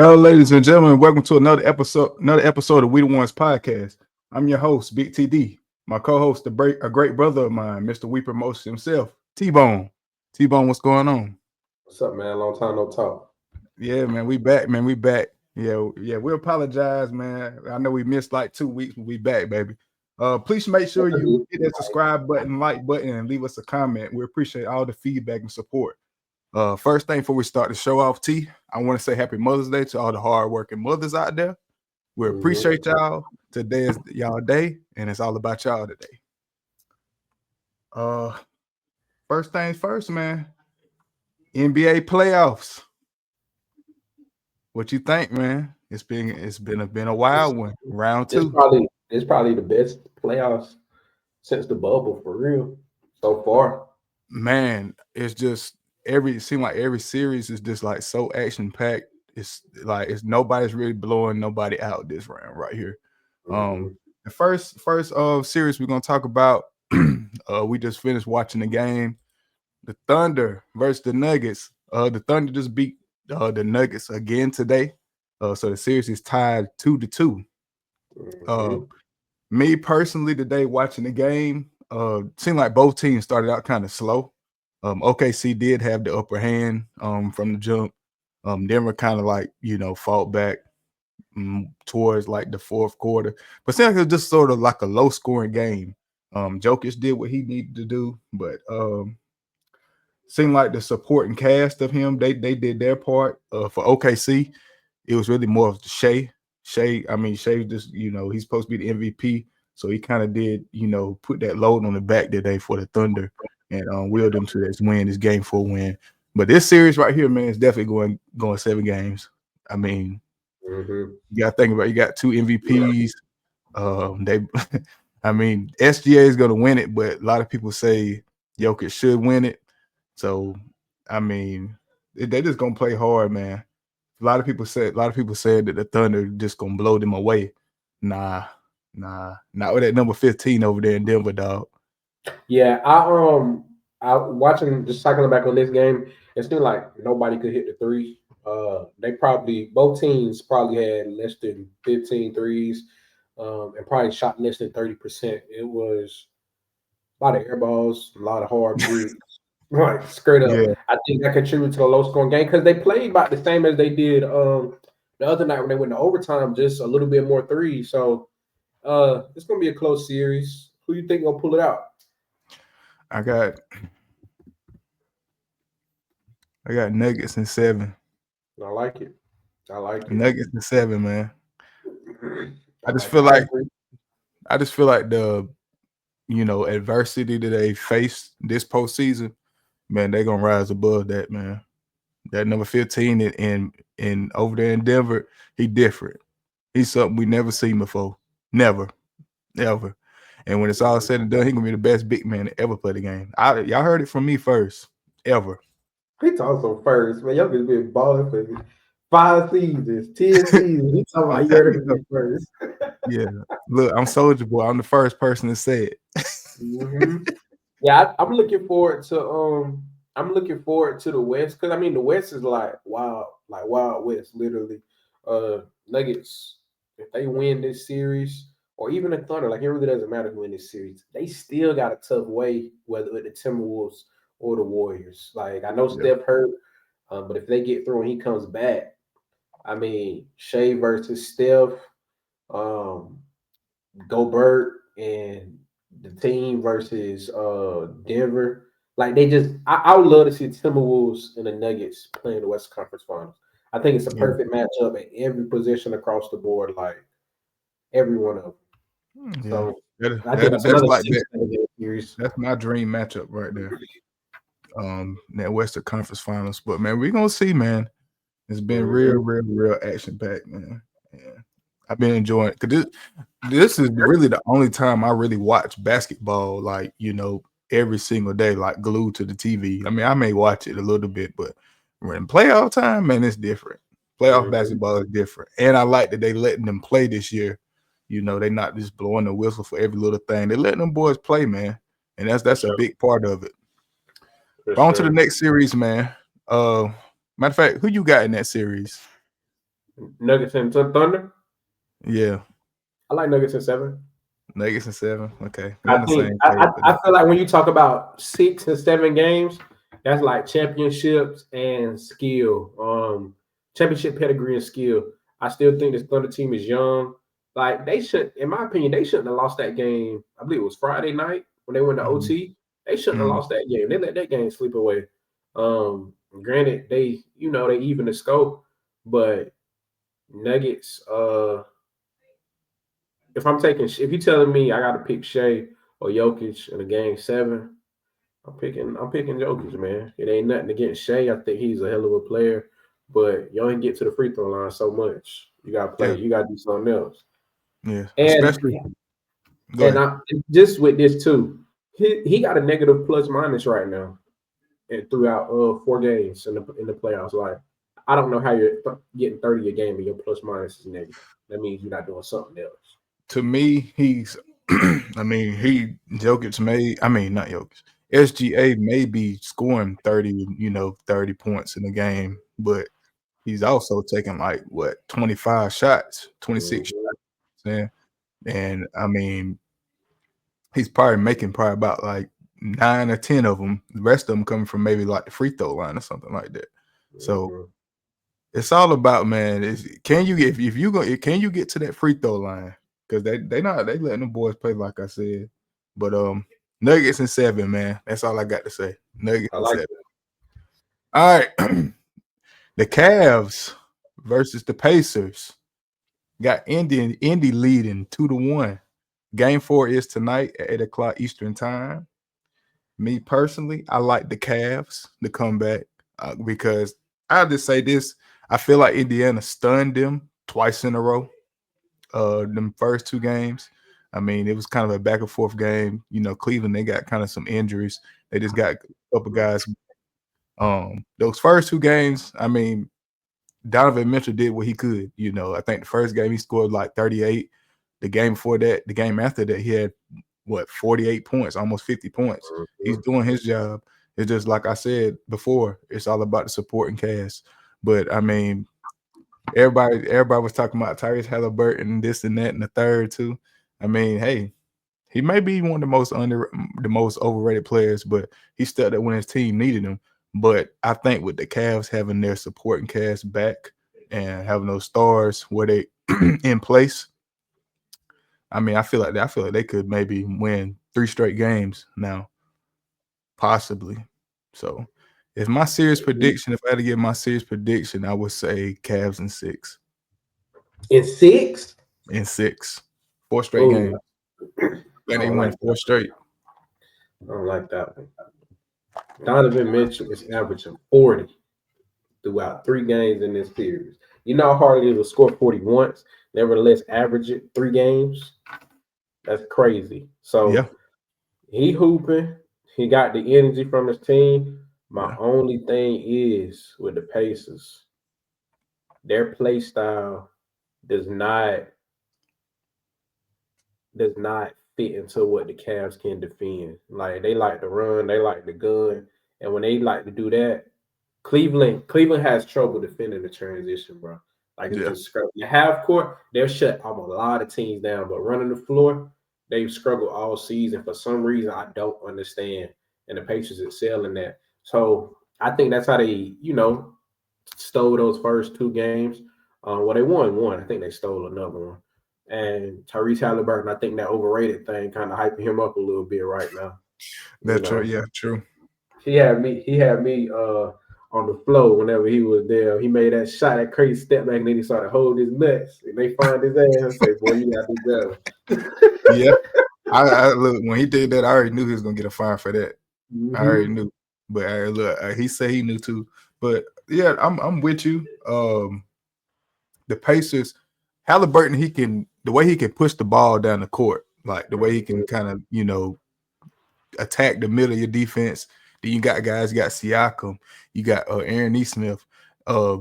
Hello, ladies and gentlemen. Welcome to another episode of We the Ones podcast. I'm your host, Big TD. My co-host, a great brother of mine, Mr. Weeper Most himself, T-Bone. T-Bone, what's going on? What's up, man? Long time no talk. Yeah, man, we back, man. We back. Yeah. We apologize, man. I know we missed like 2 weeks, but we back, baby. Please make sure you hit that subscribe button, like button, and leave us a comment. We appreciate all the feedback and support. First thing before we start the show off, I want to say Happy Mother's Day to all the hardworking mothers out there. We appreciate y'all. Today is y'all day, and it's all about y'all today. First things first, man. NBA playoffs. What you think, man? It's been a wild one. Round It's two. probably the best playoffs since the bubble for real so far. Man, it seems like every series is just like so action packed. It's nobody's really blowing nobody out this round right here. The first series we're gonna talk about. We just finished watching the game. The Thunder versus the Nuggets. The Thunder just beat the Nuggets again today. So the series is tied 2-2. Me personally, today watching the game, seemed like both teams started out kind of slow. OKC did have the upper hand from the jump. Denver kind of like fought back towards like the fourth quarter, but seemed like it was just sort of like a low scoring game. Jokic did what he needed to do, but seemed like the supporting cast of him they did their part. For OKC, it was really more of Shea. Shea just he's supposed to be the MVP, so he kind of did put that load on the back today for the Thunder and willed them to this game for a win. But this series right here, man, is definitely going 7 games. I mean, you got to think about it. You got 2 MVPs. SGA is going to win it, but a lot of people say Jokic should win it. So, I mean, they just gonna play hard, man. A lot of people said that the Thunder just gonna blow them away. Nah, not with that number 15 over there in Denver, dog. Yeah, I watching just cycling back on this game. It seemed like nobody could hit the three. Both teams probably had less than 15 threes, and probably shot less than 30%. It was a lot of air balls, a lot of hard bricks. Right, straight up. Yeah, I think that contributed to a low scoring game because they played about the same as they did the other night when they went to overtime, just a little bit more threes. So it's gonna be a close series. Who you think gonna pull it out? I got Nuggets in 7. I like it. I like it. Nuggets in 7, man. I just feel I like agree. the adversity that they faced this postseason, man, they're gonna rise above that, man. That number 15 in over there in Denver, he different. He's something we never seen before. Never. Ever. And when it's all said and done, he gonna be the best big man to ever play the game. Y'all heard it from me first. Ever. He talking some first, man. Y'all been balling for 5 seasons, 10 seasons. He talking I'm about you telling heard you it though. first. Yeah. Look, I'm Soldier Boy. I'm the first person to say it. Mhm. Yeah, I'm looking forward to the West because I mean the West is like wild West, literally. Nuggets, if they win this series, or even the Thunder, like it really doesn't matter who win this series, they still got a tough way, whether with the Timberwolves or the Warriors. Like I know Yeah. Steph hurt, but if they get through and he comes back, I mean Shea versus Steph, um, Gobert and the team versus Denver. Like I would love to see Timberwolves and the Nuggets playing the West Conference Finals. I think it's a Yeah. perfect matchup at every position across the board, like every one of them. Yeah. So I think That, that's that's another like that. 6 7 series. That's my dream matchup right there. That Western Conference Finals. But man, we're gonna see, man. It's been Mhm. real action packed, man. Yeah. I've been enjoying it because this is really the only time I really watch basketball, like every single day, like glued to the TV. I mean, I may watch it a little bit, but when playoff time, man, it's different. Playoff Mhm. basketball is different, and I like that they letting them play this year. They not just blowing the whistle for every little thing. They letting them boys play, man, and For that's a sure. big part of it. For But on to the sure. next series, man. Matter of fact, who you got in that series? Nuggets and Thunder. Yeah, I like Nuggets and 7. Nuggets and 7. Okay, we're I on the think same I, page for I that. I feel like when you talk about 6 and 7 games, that's like championships and skill. Championship pedigree and skill. I still think this Thunder team is young. Like they should, in my opinion, they shouldn't have lost that game. I believe it was Friday night when they went to Mhm, OT. They shouldn't have mhm. lost that game. They let that game slip away. Granted, they even the scope, but Nuggets. If you telling me I got to pick Shea or Jokic in a game 7, I'm picking Jokic, man. It ain't nothing against Shea. I think he's a hell of a player, but you only get to the free throw line so much. You gotta play. Yeah, You gotta do something else. yeah. And Especially, go and ahead. I just with this too, he got a negative plus minus right now, and throughout 4 games in the playoffs. Like I don't know how you're getting 30 a game and your plus minus is negative. That means you're not doing something else. To me, he's. I mean, Jokic may. I mean, not Jokic. SGA may be scoring 30, 30 points in a game, but he's also taking like what 25 shots, 26 Mhm. shots. Man. And I mean, he's probably making probably about like 9 or 10 of them. The rest of them coming from maybe like the free throw line or something like that. So Mhm. it's all about, man. Is can you get if you go? Can you get to that free throw line? Because they letting the boys play like I said. But Nuggets and 7, man. That's all I got to say. Nuggets I and like 7. it. All right, the Cavs versus the Pacers got Indy leading 2-1. Game 4 is tonight at 8 o'clock Eastern time. Me personally, I like the Cavs to come back because I'll just say this: I feel like Indiana stunned them twice in a row. Them first 2 games. I mean, it was kind of a back and forth game. Cleveland, they got kind of some injuries. They just got a couple guys. Those first 2 games, I mean, Donovan Mitchell did what he could. I think the first game he scored like 38. The game before that, the game after that, he had 48 points, almost 50 points. He's Mhm. doing his job. It's just like I said before, it's all about the supporting cast. But I mean, everybody was talking about Tyrese Halliburton, this and that, and the third too. I mean, hey, he may be one of the most overrated players, but he stepped up when his team needed him. But I think with the Cavs having their supporting cast back and having those stars where they in place, I mean, I feel like they could maybe win 3 straight games now, possibly. So, if my serious prediction, if I had to give my serious prediction, I would say Cavs in 6. In 6? In 6, 4 straight games. Oh, I Then they don't win like that. 4 straight. I don't like that one. Donovan Mitchell is averaging 40 throughout 3 games in this series. You know how hard it is to score 40 once, nevertheless average it 3 games? That's crazy. Yeah, So he hooping. He got the energy from his team. My yeah, only thing is with the Pacers, their play style does not does not fit into what the Cavs can defend. Like they like to run, they like the gun, and when they like to do that, Cleveland has trouble defending the transition, bro. Like it's yeah. just the half court, they'll shut a lot of teams down, but running the floor, they've struggled all season for some reason I don't understand, and the Patriots excel in that. So I think that's how they stole those first 2 games. Well, they won one. I think they stole another one. And Tyrese Halliburton, I think that overrated thing kind of hyping him up a little bit right now. You That's true. know, Yeah, true. he had me on the floor whenever he was there. He made that shot, that crazy step back, and then he started holding his nuts. And they find his ass and say, "Boy, you gotta do better." Yeah. I look when he did that, I already knew he was gonna get a fine for that. I already Hmm. knew. But look, he said he knew too. But yeah, I'm with you. The Pacers, Halliburton, the way he can push the ball down the court, like the way he can kind of attack the middle of your defense. Then you got guys, you got Siakam, you got Aaron Nesmith. A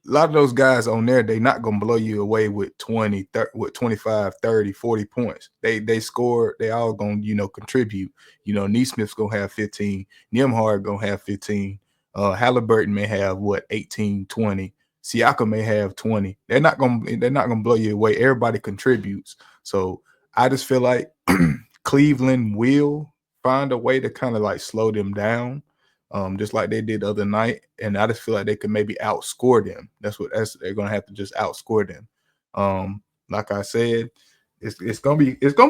lot of those guys on there, they not gonna blow you away with 20, 30, with 25, 30, 40 points. They score, they all gonna, contribute. Nesmith's gonna have 15, Nembhard gonna have 15. Halliburton may have 18, 20. Siakam may have 20. They're not gonna blow you away. Everybody contributes. So I just feel like Cleveland will find a way to kind of like slow them down, just like they did the other night. And I just feel like they could maybe outscore them. They're gonna have to just outscore them. Like I said, it's gonna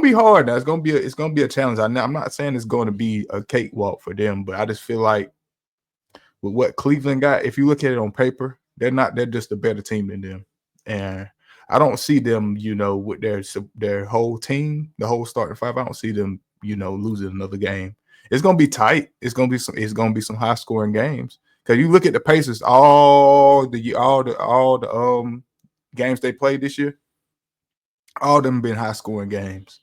be hard. Now it's gonna be a challenge. I'm not saying it's going to be a cakewalk for them, but I just feel like with what Cleveland got, if you look at it on paper, they're just a better team than them. And I don't see them, with their whole team, the whole starting five. I don't see them, losing another game. It's gonna be tight. It's gonna be some high scoring games. Because you look at the Pacers, all the games they played this year, all of them been high scoring games,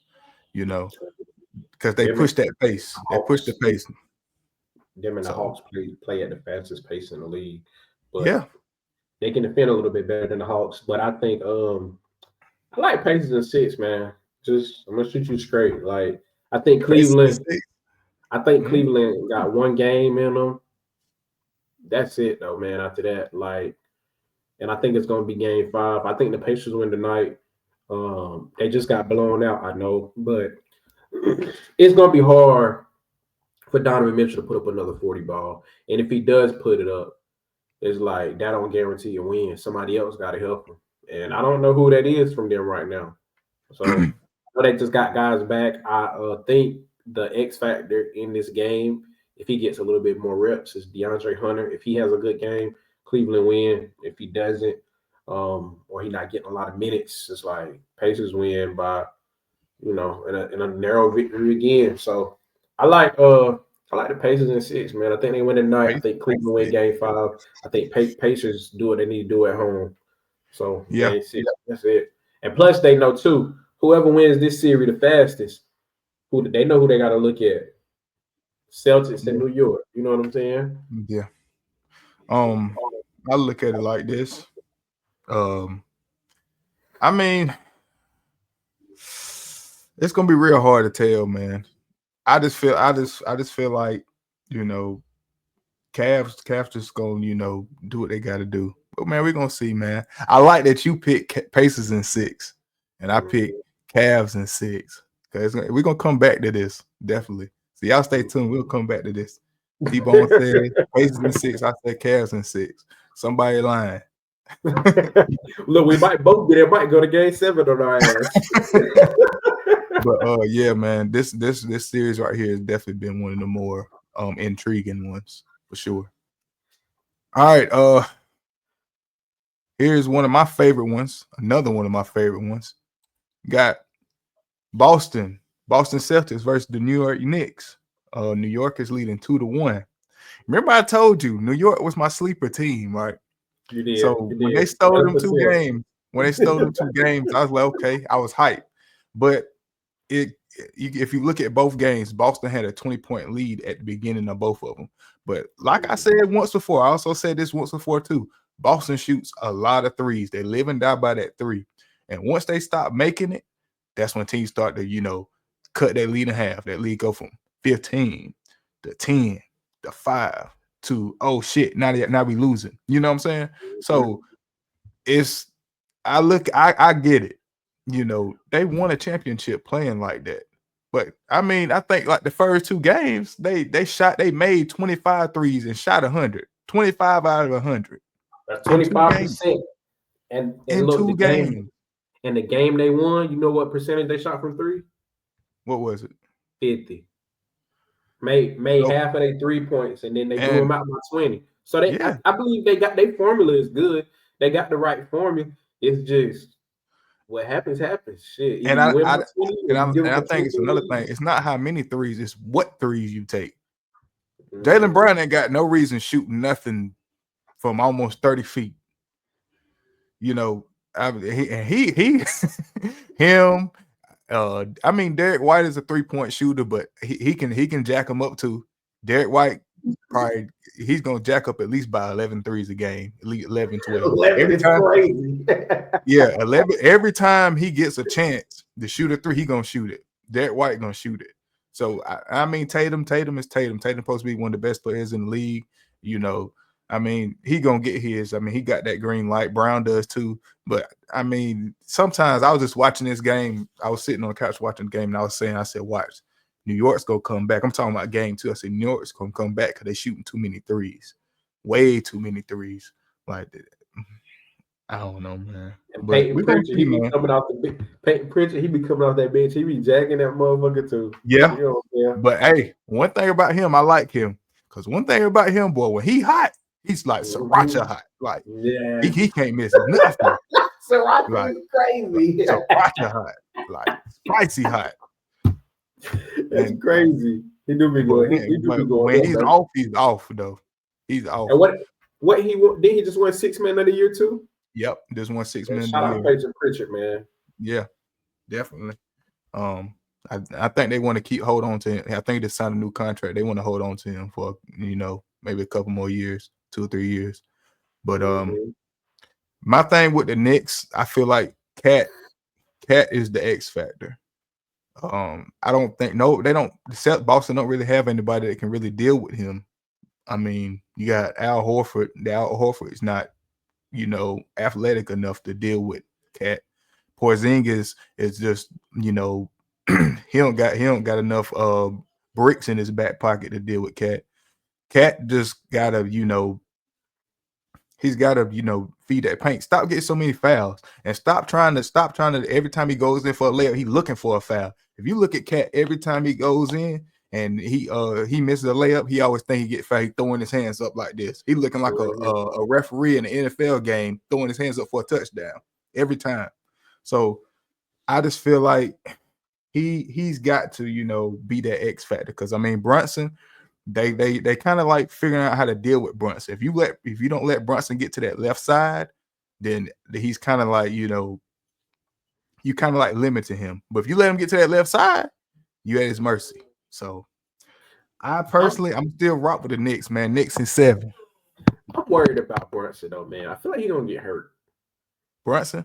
because they push that pace. They push the pace. Them and the Hawks play at the fastest pace in the league, but yeah, they can defend a little bit better than the Hawks. But I think I like Pacers in 6, man. Just I'm gonna shoot you straight. Like I think Cleveland. Cleveland got one game in them. That's it, though, man. After that, and I think it's gonna be Game 5. I think the Pacers win tonight. They just got blown out, I know, but it's gonna be hard for Donovan Mitchell to put up another 40 ball. And if he does put it up, it's like that don't guarantee a win. Somebody else got to help him. And I don't know who that is from them right now. So they just got guys back. I think the X factor in this game, if he gets a little bit more reps, is DeAndre Hunter. If he has a good game, Cleveland win. If he doesn't, or he not getting a lot of minutes, it's like Pacers win by, in a narrow victory again. So I like the Pacers in 6, man. I think they win tonight. I think Cleveland win Game 5. I think Pacers do what they need to do at home. So Game 6, that's it. And plus, they know too, whoever wins this series the fastest, they know who they got to look at. Celtics in New York. You know what I'm saying? Yeah. I look at it like this. I mean, it's gonna be real hard to tell, man. I just feel like, Cavs just gonna, do what they gotta do. But man, we're gonna see, man. I like that you pick Pacers in 6, and I pick Cavs in 6. Because we're gonna come back to this, definitely. So y'all stay tuned. We'll come back to this. T-Bone said Pacers in 6. I said Cavs in 6. Somebody lying. Look, we might both get it. Might go to Game 7 on our ass. But yeah, man, this series right here has definitely been one of the more intriguing ones for sure. All right, here's one of my favorite ones. Another one of my favorite ones. Got Boston Celtics versus the New York Knicks. New York is leading 2-1. Remember, I told you New York was my sleeper team, right? You did. So when they stole them 2 games, I was like, okay, I was hyped. But if you look at both games, Boston had a 20-point lead at the beginning of both of them. But like I said once before, I also said this once before too. Boston shoots a lot of threes. They live and die by that 3. And once they stop making it, that's when teams start to, cut their lead in half. That lead go from 15 to 10 to 5 to, oh shit, now we losing. You know what I'm saying? So I get it. They won a championship playing like that. But I mean, I think like the first 2 games, they made 25 threes and shot 100. 25 out of 100. That's 25%. And in look, 2 games. And the game they won, you know what percentage they shot from 3? What was it? 50. Made half of their 3 points, and then they blew them out by 20. So I believe they got their formula is good. They got the right formula. It's just what happens. Shit. And I think it's another thing. It's not how many threes, it's what threes you take. Jaylen Brown ain't got no reason shooting nothing from almost 30 feet. Him. I mean, Derek White is a 3-point shooter, but he can jack him up too. Derek White probably he's gonna jack up at least by 11 threes a game, at least 11, 12. 11 is crazy. Yeah, 11. Every time he gets a chance to shoot a 3, he gonna shoot it. Derek White gonna shoot it. So I mean, Tatum is Tatum. Tatum supposed to be one of the best players in the league. I mean, he gonna get his. I mean, he got that green light. Brown does too. But I mean, sometimes I was just watching this game. I was sitting on the couch watching the game, and I said, watch, New York's gonna come back. I'm talking about game 2. I said, New York's gonna come back because they shooting too many threes, way too many threes. Like, I don't know, man. And But Peyton we're gonna Pritchard, see, he be man. coming off Peyton Pritchard, he be coming off that bench. He be jacking that motherfucker too. Yeah. You know what I'm But hey, one thing about him, I like him. Because one thing about him, boy, when he hot, he's like saying? sriracha hot. Like Yeah. he can't miss nothing. Sriracha Like is crazy. sriracha hot, like spicy hot. That's And crazy. He do be but going. He do be going when up though. he's off though. He's off. And what he did he just win 6 man of the year too? Yep, this one 6 Yeah, minutes a shout out year. Peyton Pritchard, man. Yeah, definitely. I think they want to hold on to him. I think they signed a new contract. They want to hold on to him for maybe a couple more years, 2 or 3 years. But my thing with the Knicks, I feel like Cat is the X factor. I don't think they don't. Boston don't really have anybody that can really deal with him. I mean, you got Al Horford. Al Horford is not, athletic enough to deal with Cat. Porzingis is just, he don't got enough bricks in his back pocket to deal with Cat. Cat just gotta, he's got to, feed that paint. Stop getting so many fouls and stop trying to every time he goes in for a layup, he's looking for a foul. If you look at Cat every time he goes in and he misses a layup, he always think he get fouled. He throwing his hands up like this. He looking like a referee in an NFL game throwing his hands up for a touchdown every time. So I just feel like he's got to, be that X factor. Because I mean Brunson, they kind of like figuring out how to deal with Brunson. If you don't let Brunson get to that left side, then he's kind of like, you kind of like limiting him. But if you let him get to that left side, you at his mercy. So I'm still rock with the Knicks, man. Knicks in 7. I'm worried about Brunson though, man. I feel like he's gonna get hurt. Brunson?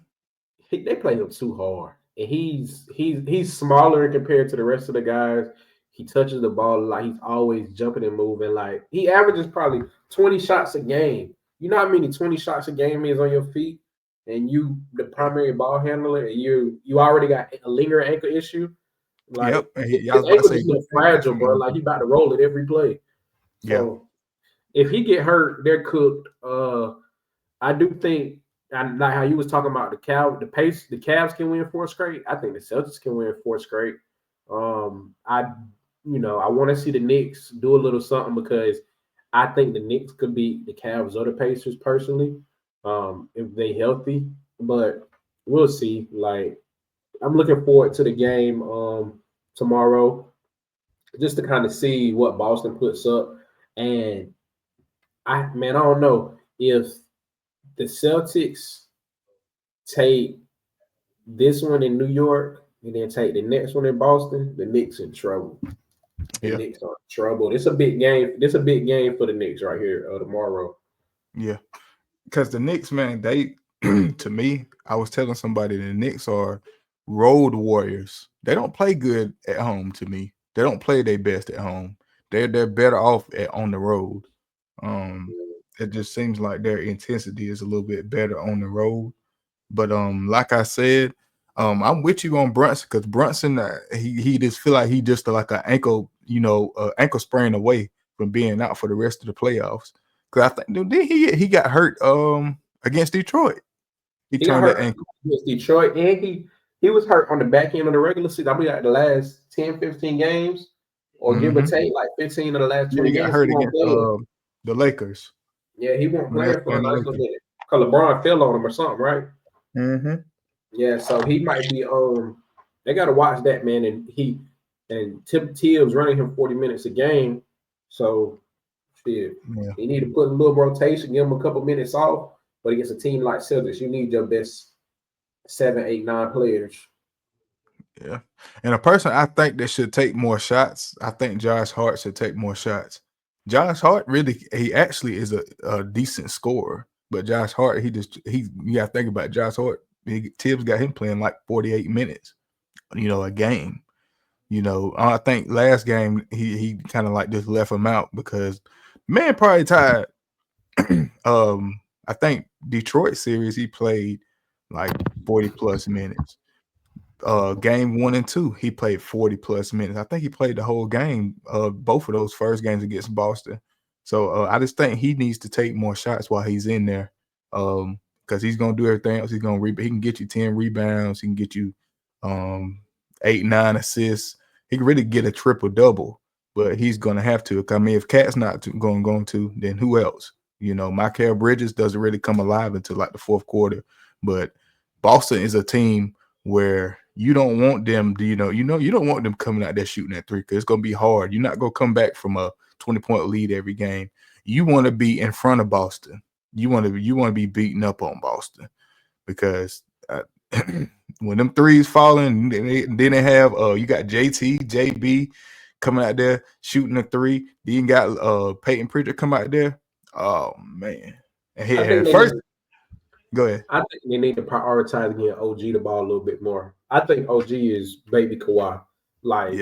They play him too hard, and he's smaller compared to the rest of the guys. He touches the ball like he's always jumping and moving. Like he averages probably 20 shots a game. You know how many 20 shots a game is on your feet, and you the primary ball handler, and you already got a lingering ankle issue. Like Yep. his ankle just look fragile, bro. Like he about to roll it every play. So if he get hurt, they're cooked. I do think, like how you was talking about the Cavs can win 4 straight. I think the Celtics can win 4 straight. I want to see the Knicks do a little something because I think the Knicks could beat the Cavs or the Pacers personally, if they healthy. But we'll see. Like I'm looking forward to the game tomorrow, just to kind of see what Boston puts up. And I don't know if the Celtics take this one in New York and then take the next one in Boston, the Knicks in trouble. The Knicks are in trouble. It's a big game. It's a big game for the Knicks right here tomorrow. Yeah, because the Knicks, man, they to me, I was telling somebody the Knicks are road warriors. They don't play good at home. To me, they don't play their best at home. They're better off on the road. It just seems like their intensity is a little bit better on the road. But like I said, I'm with you on Brunson because Brunson, he just feel like he just like an ankle, ankle sprain away from being out for the rest of the playoffs. Because I think he got hurt against Detroit. He got turned that hurt ankle against Detroit, and he was hurt on the back end of the regular season. I believe like the last 10, 15 games, or give or take like 15 of the last 20 he got games. hurt against the Lakers. Yeah, he won't play for a nice little minute. Because LeBron fell on him or something, right? Mm-hmm. Yeah, so he might be they gotta watch that, man. And Tibbs running him 40 minutes a game. So shit. Yeah. You need to put a little rotation, give him a couple minutes off. But against a team like Celtics, you need your best 7, 8, 9 players. Yeah. And a person I think that should take more shots, I think Josh Hart should take more shots. Josh Hart he actually is a decent scorer. But Josh Hart, you got to think about Josh Hart. Tibbs got him playing like 48 minutes, a game. I think last game he kind of like just left him out because man probably tired. I think Detroit series he played like 40 plus minutes. Game 1 and 2, he played 40 plus minutes. I think he played the whole game, both of those first games against Boston. So I just think he needs to take more shots while he's in there. Because he's gonna do everything else. He can get you 10 rebounds, he can get you 8-9 assists. He can really get a triple double, but he's gonna have to. I mean, if Cat's not going to, then who else? Michael Bridges doesn't really come alive until like the fourth quarter. But Boston is a team where you don't want them to, you don't want them coming out there shooting at three because it's gonna be hard. You're not gonna come back from a 20-point lead every game. You want to be in front of Boston. You want to be beating up on Boston because when them threes falling, then they have you got JT, JB coming out there shooting a three. Then you got Peyton Pritchard come out there. Oh man, and I think first. Go ahead. I think they need to prioritize getting OG the ball a little bit more. I think OG is baby Kawhi. Like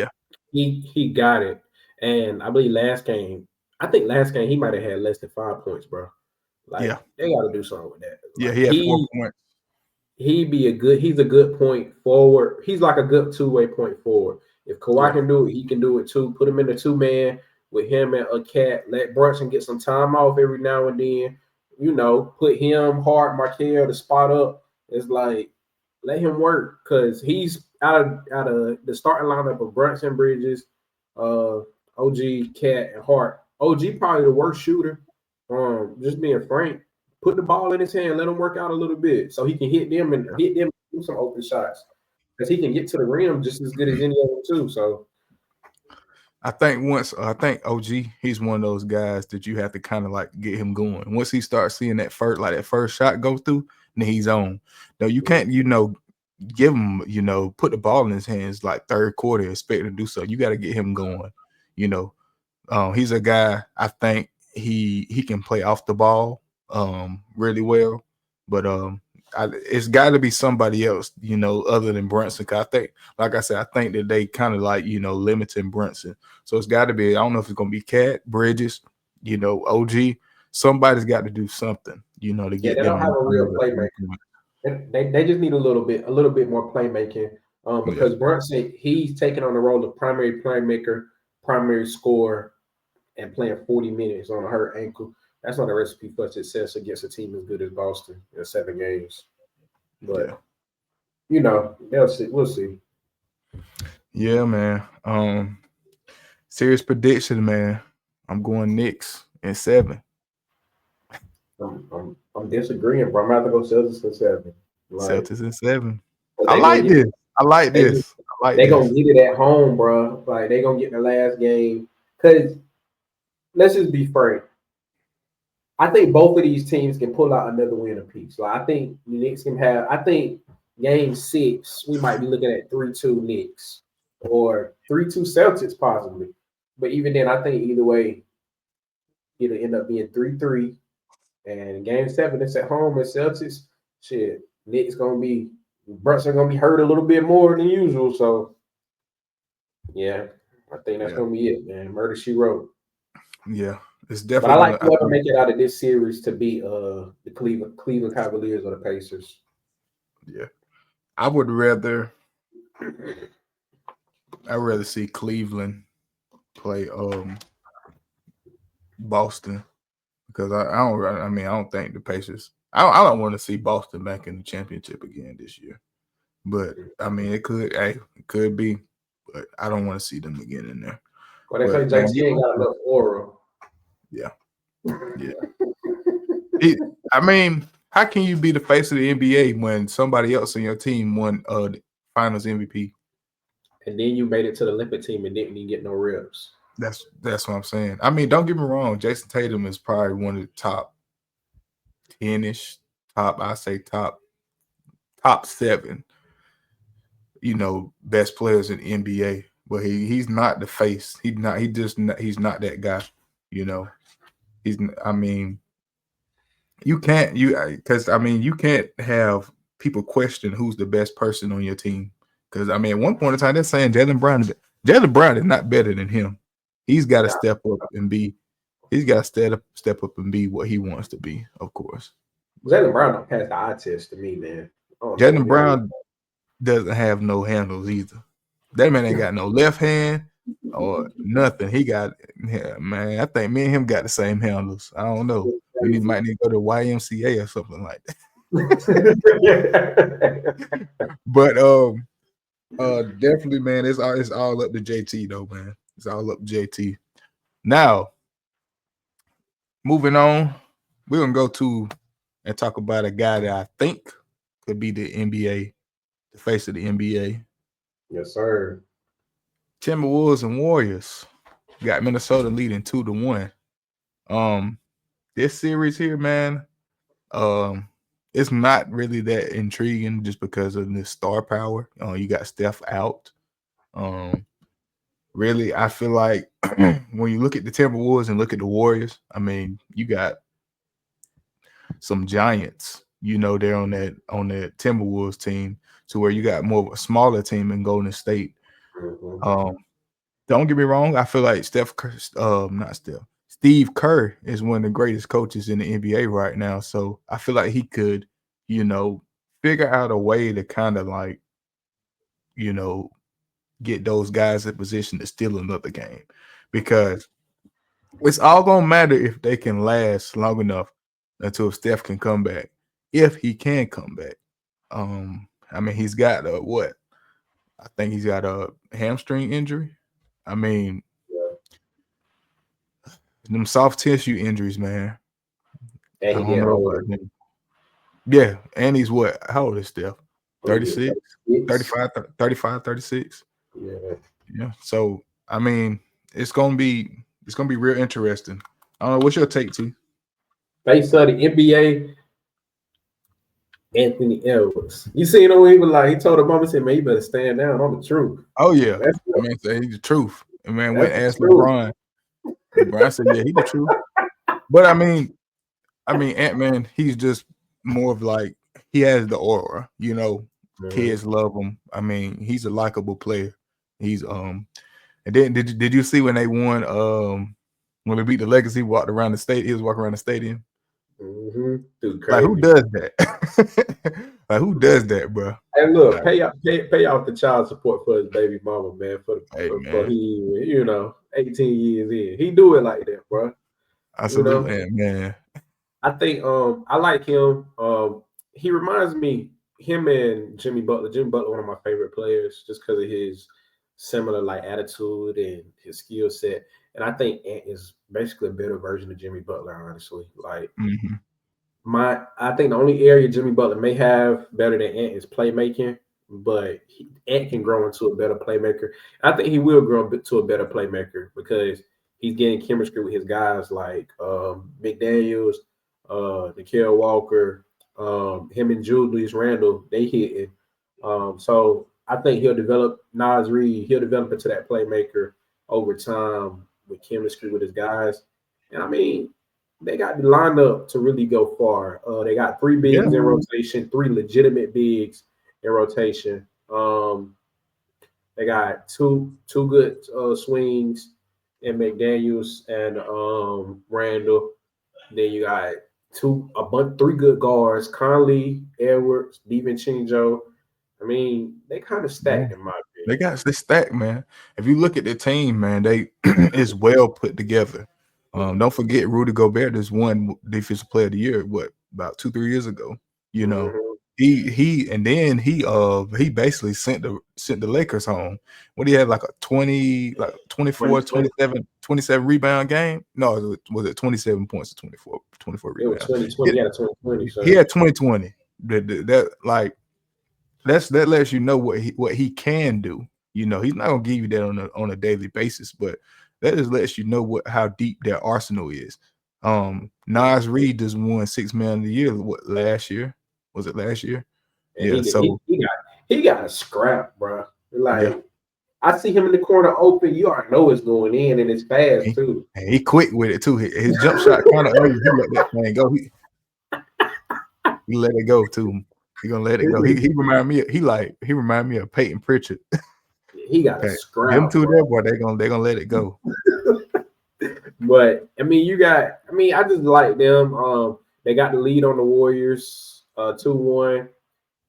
he got it. And I believe last game he might have had less than 5 points, bro. Like they gotta do something with that. Like, he had 4 points. He's a good point forward. He's like a good two-way point forward. If Kawhi can do it, he can do it too. Put him in the 2-man with him and a cat. Let Brunson get some time off every now and then. Put him, Hart, Markel to spot up. It's like, let him work because he's out of the starting lineup of Brunson, Bridges, OG, Cat, and Hart. OG probably the worst shooter. Just being frank, put the ball in his hand, let him work out a little bit so he can hit them and do some open shots because he can get to the rim just as good as any of them too. So. I think OG, he's one of those guys that you have to kind of like get him going. Once he starts seeing that first shot go through, then he's on. No, you can't, give him, put the ball in his hands like third quarter, expect to do so. You got to get him going. He's a guy, I think he can play off the ball really well, but it's got to be somebody else, other than Brunson. Cause I think, like I said, I think that they kind of like, limiting Brunson. So it's got to be, I don't know if it's going to be Cat, Bridges, OG. Somebody's got to do something, to get they them. Don't have a real playmaker. They just need a little bit more playmaking because Brunson, he's taking on the role of primary playmaker, primary scorer, and playing 40 minutes on a hurt ankle. That's not a recipe for success against a team as good as Boston in 7 games. But they'll see. We'll see. Yeah, man. Serious prediction, man. I'm going Knicks in 7. I'm disagreeing, bro. I'm about to go Celtics in 7. Celtics in 7. I like this. They're gonna get it at home, bro. Like they're gonna get the last game. Cause let's just be frank. I think both of these teams can pull out another win apiece. Like I think the Knicks can have. I think game 6 we might be looking at 3-2 Knicks or 3-2 Celtics possibly. But even then, I think either way, it'll end up being 3-3. And game 7, it's at home at Celtics. Shit, Knicks Brunson gonna be hurt a little bit more than usual. So yeah, I think that's gonna be it, man. Murder She Wrote. Yeah. It's definitely. But I like whoever make it out of this series to be the Cleveland Cavaliers or the Pacers. Yeah, I would rather. I'd rather see Cleveland play Boston because I don't think the Pacers. I don't want to see Boston back in the championship again this year. But I mean, it could be, but I don't want to see them again in there. Well, they say JT ain't got enough aura. Yeah. I mean, how can you be the face of the NBA when somebody else on your team won the Finals MVP? And then you made it to the Olympic team and didn't even get no reps. That's what I'm saying. I mean, don't get me wrong. Jason Tatum is probably one of the top 10-ish, top 7, best players in the NBA. But he's not the face. He's not that guy. You can't have people question who's the best person on your team. Because at one point in time, they're saying Jaylen Brown is not better than him. He's got to step up and be he's got to step up and be what he wants to be, of course. Jalen Brown don't pass the eye test to me, man. I don't know what Jalen it is. Brown doesn't have no handles either. That man ain't got no left hand or nothing. He got, yeah, man. I think me and him got the same handles. I don't know. Might need to go to YMCA or something like that. But definitely, man. It's all up to JT though, man. It's all up to JT. Now, moving on, we're gonna go to and talk about a guy that I think could be the NBA, the face of the NBA. Yes, sir. Timberwolves and Warriors got Minnesota leading 2-1. This series here, man, it's not really that intriguing just because of the star power. You got Steph out. Really, I feel like when you look at the Timberwolves and look at the Warriors, I mean, you got some giants, they're on that Timberwolves team, to where you got more of a smaller team in Golden State. Mm-hmm. Don't get me wrong, I feel like Steve Kerr is one of the greatest coaches in the NBA right now. So I feel like he could, figure out a way to kind of like, get those guys in position to steal another game, because it's all gonna matter if they can last long enough until Steph can come back. If he can come back, I mean, he's got what? I think he's got a hamstring injury. I mean, them soft tissue injuries, man. I And he don't getting know older. about them. Yeah, and he's what? How old is Steph? What is it, 36, 36? 35, 35, 36. Yeah. Yeah. So I mean, it's gonna be real interesting. I don't know. What's your take, T? Face of the NBA, Anthony Edwards. You seen him? He was like, he told the mama, said, "Man, you better stand down on the truth." Oh yeah. That's I mean, say he's the truth. And man went that's and the asked truth. LeBron. LeBron said, "Yeah, he's the truth." But I mean, Ant-Man, he's just more of like, he has the aura. Kids love him. I mean, he's a likable player. He's and then did you see when they won when they beat the Lakers? He walked around the state. He was walking around the stadium. Dude, Like, who crazy. does that? Like, who does that, bro? Hey, look, Like, pay off the child support for his baby mama, man. hey, For man, he, 18 years in, he do it like that, bro. I You salute know, Ant-Man. I think I like him. He reminds me him and Jimmy Butler. Jimmy Butler, one of my favorite players, just because of his similar like attitude and his skill set. And I think Ant is basically a better version of Jimmy Butler, honestly. Like Mm-hmm. I think the only area Jimmy Butler may have better than Ant is playmaking, but Ant can grow into a better playmaker. I think he will grow to a better playmaker because he's getting chemistry with his guys like McDaniels, Nikhil Walker, him and Julius Randle. They hitting. So I think he'll develop Nas Reed. He'll develop into that playmaker over time with chemistry with his guys. And I mean, they got the lineup to really go far. They got three Yeah. bigs in rotation, three legitimate bigs in rotation. They got two good swings in McDaniels and Randall. Then you got three good guards: Conley, Edwards, DiVincenzo. I mean, they kind of Yeah. stacked in my They opinion. got this stack, man. If you look at the team, man, they is well put together. Don't forget Rudy Gobert just won Defensive Player of the Year, what, about 2-3 years ago. You know, Mm-hmm. he basically sent the Lakers home. What, he had like a 20, like 24, 2020, 27 rebound game? No, was it 27 points to 24 it was rebounds? 2020. Yeah, 2020, He son. had 2020. That like that lets you know what he can do. He's not gonna give you that on a daily basis, but that just lets you know how deep their arsenal is. Nas Reed just won 6 Man of the Year. What, last year? Was it last year? And Yeah. So he got a scrap, bro. yeah, Like I see him in the corner open, you already know it's going in, and it's fast he, too. and he quick with it too. His jump shot kind of ugly. He let that thing go. He let it go too. He gonna let it go. He remind me of Peyton Pritchard. He got a Okay, them scrap, two bro. there, boy, they gonna let it go. But I mean, I just like them. They got the lead on the Warriors, 2-1,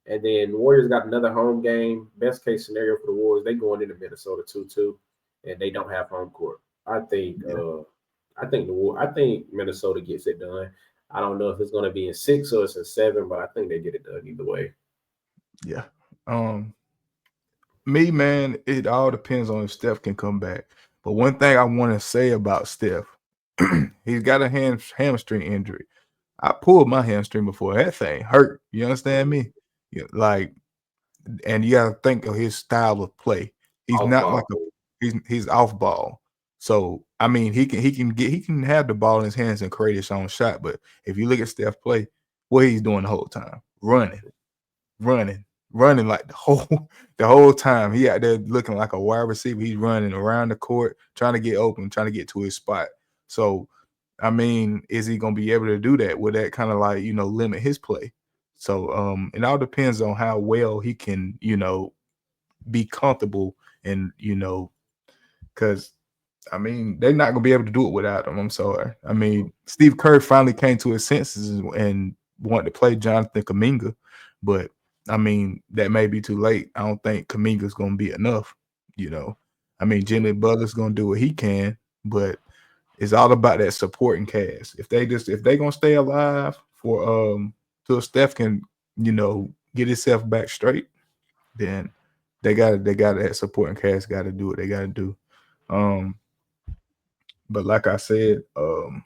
and then the Warriors got another home game. Best case scenario for the Warriors, they going into Minnesota 2-2, and they don't have home court. I think. Yeah, I think Minnesota gets it done. I don't know if it's going to be in 6 or it's in 7, but I think they get it done either way. yeah. Me, man, it all depends on if Steph can come back. But one thing I want to say about Steph, he's got a hamstring injury. I pulled my hamstring before. That thing hurt. You understand me? Yeah, like, and you got to think of his style of play. He's Off not like ball. he's off ball. So I mean, he can have the ball in his hands and create his own shot. But if you look at Steph play, what he's doing the whole time, running, running like the whole time. He out there looking like a wide receiver. He's running around the court, trying to get open, trying to get to his spot. So, I mean, is he gonna be able to do that? Would that kind of like, limit his play? So it all depends on how well he can, be comfortable and, because I mean, they're not gonna be able to do it without him. I'm sorry. I mean, Steve Kerr finally came to his senses and wanted to play Jonathan Kuminga, but I mean, that may be too late. I don't think Kuminga's gonna be enough. I mean, Jimmy Butler's gonna do what he can, but it's all about that supporting cast. If they gonna stay alive for till Steph can, get himself back straight, then they got that supporting cast got to do what they got to do. Um, but like I said, when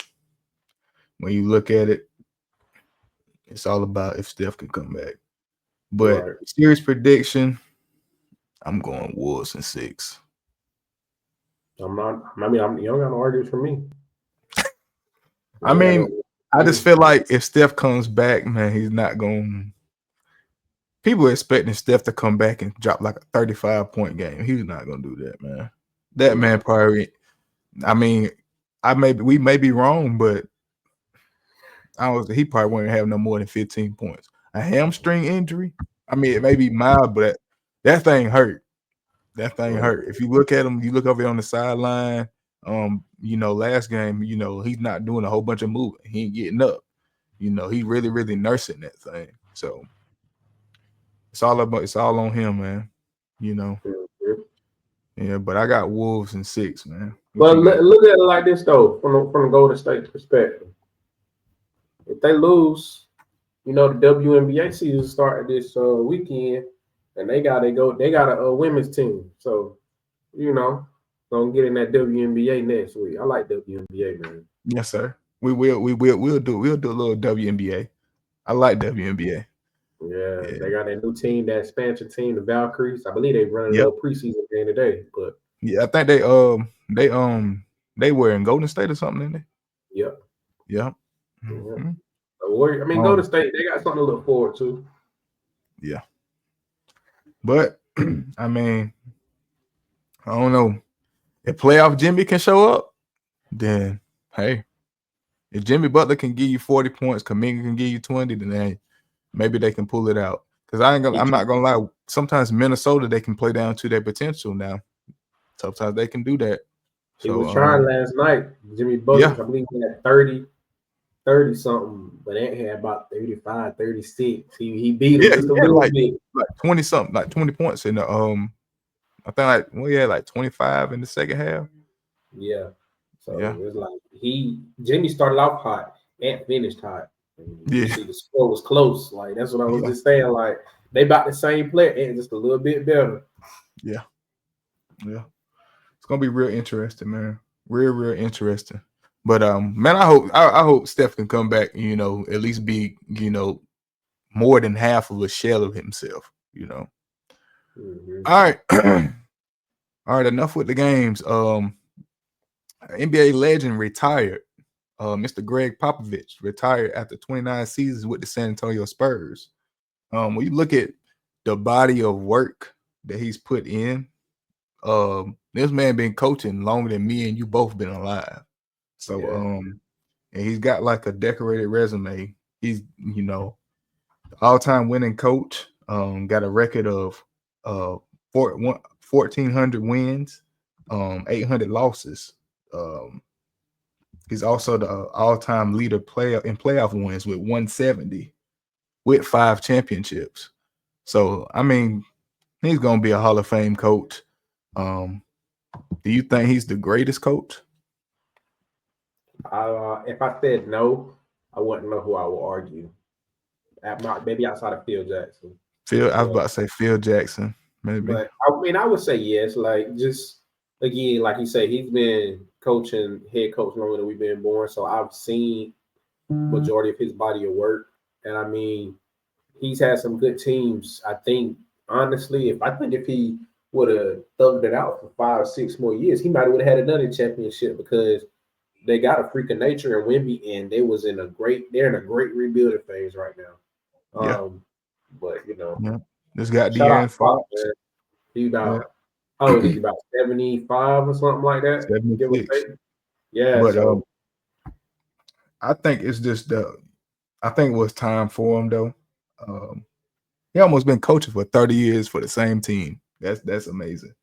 you look at it, it's all about if Steph can come back. But Right. serious prediction, I'm going Wolves in 6. I'm not. I mean, you don't got no arguments for me. I You ain't got mean, I no. just feel like if Steph comes back, man, he's not going. People are expecting Steph to come back and drop like a 35-point game. He's not going to do that, man. That man probably. I mean, we may be wrong, but he probably wouldn't have no more than 15 points. A hamstring injury, I mean, it may be mild, but that thing hurt. That thing hurt. If you look at him, you look over on the sideline. Last game, he's not doing a whole bunch of moving. He ain't getting up. He really, really nursing that thing. So it's all on him, man. Yeah. But I got Wolves in 6, man. What But you got? look at it like this though, from the Golden State perspective. If they lose, the WNBA season started this weekend, and they got a women's team. So gonna get in that WNBA next week. I like WNBA, man. Yes, sir. We'll do a little WNBA. I like WNBA. Yeah, Yeah. they got that new team, that expansion team, the Valkyries. I believe they running a Yep. little preseason game today, but Yeah, I think they were in Golden State or something, didn't they? yep. Yeah. Yeah. Mhm. I mean, Golden State, they got something to look forward to. Yeah. But I mean, I don't know. If playoff Jimmy can show up, then hey, if Jimmy Butler can give you 40 points, Kaminga can give you 20, then hey, maybe they can pull it out. Because I'm not gonna lie. Sometimes Minnesota they can play down to their potential now. Sometimes they can do that. He was So trying last night. Jimmy Butler, yeah, I believe he had 30 something, but Ant had about 35, 36. He beat him yeah, just a he had little bit. like 20 something, like 20 points in the I think he had like 25 in the second half. Yeah. So Yeah. it's like Jimmy started off hot, Ant finished hot. And you Yeah. see the score was close. Like that's what I was Yeah. just saying. Like they about the same player, Ant just a little bit better. Yeah. Yeah. It's gonna be real interesting, man. Real interesting. But man, I hope Steph can come back, at least be, more than half of a shell of himself. Mm-hmm. All right. All right, enough with the games. NBA legend retired. Mr. Gregg Popovich retired after 29 seasons with the San Antonio Spurs. When you look at the body of work that he's put in, this man been coaching longer than me and you both been alive. So and he's got like a decorated resume. He's all-time winning coach. Got a record of 1,400 wins, 800 losses. He's also the all-time leader player in playoff wins with 170 with 5 championships. So I mean, he's gonna be a Hall of Fame coach. Um, do you think he's the greatest coach? If I said no, I wouldn't know who I would argue. Maybe outside of Phil Jackson. Phil, I was But about to say Phil Jackson, maybe. but I mean, I would say yes. Like just again, like you say, he's been coaching head coach longer than we've been born. So I've seen majority of his body of work, and I mean, he's had some good teams. I think honestly, if he would have thugged it out for 5 or 6 more years, he might have would have had another championship because they got a freak of nature in Wimby, and they're in a great rebuilding phase right now. Yeah, But yeah. Just got shout out De'Aaron to Pop, Fox. man. He Yeah, about how old is he? About 75 or something like that, give or 76. take. Yeah, But so I think it's just I think it was time for him though. Um, he almost been coaching for 30 years for the same team. That's amazing.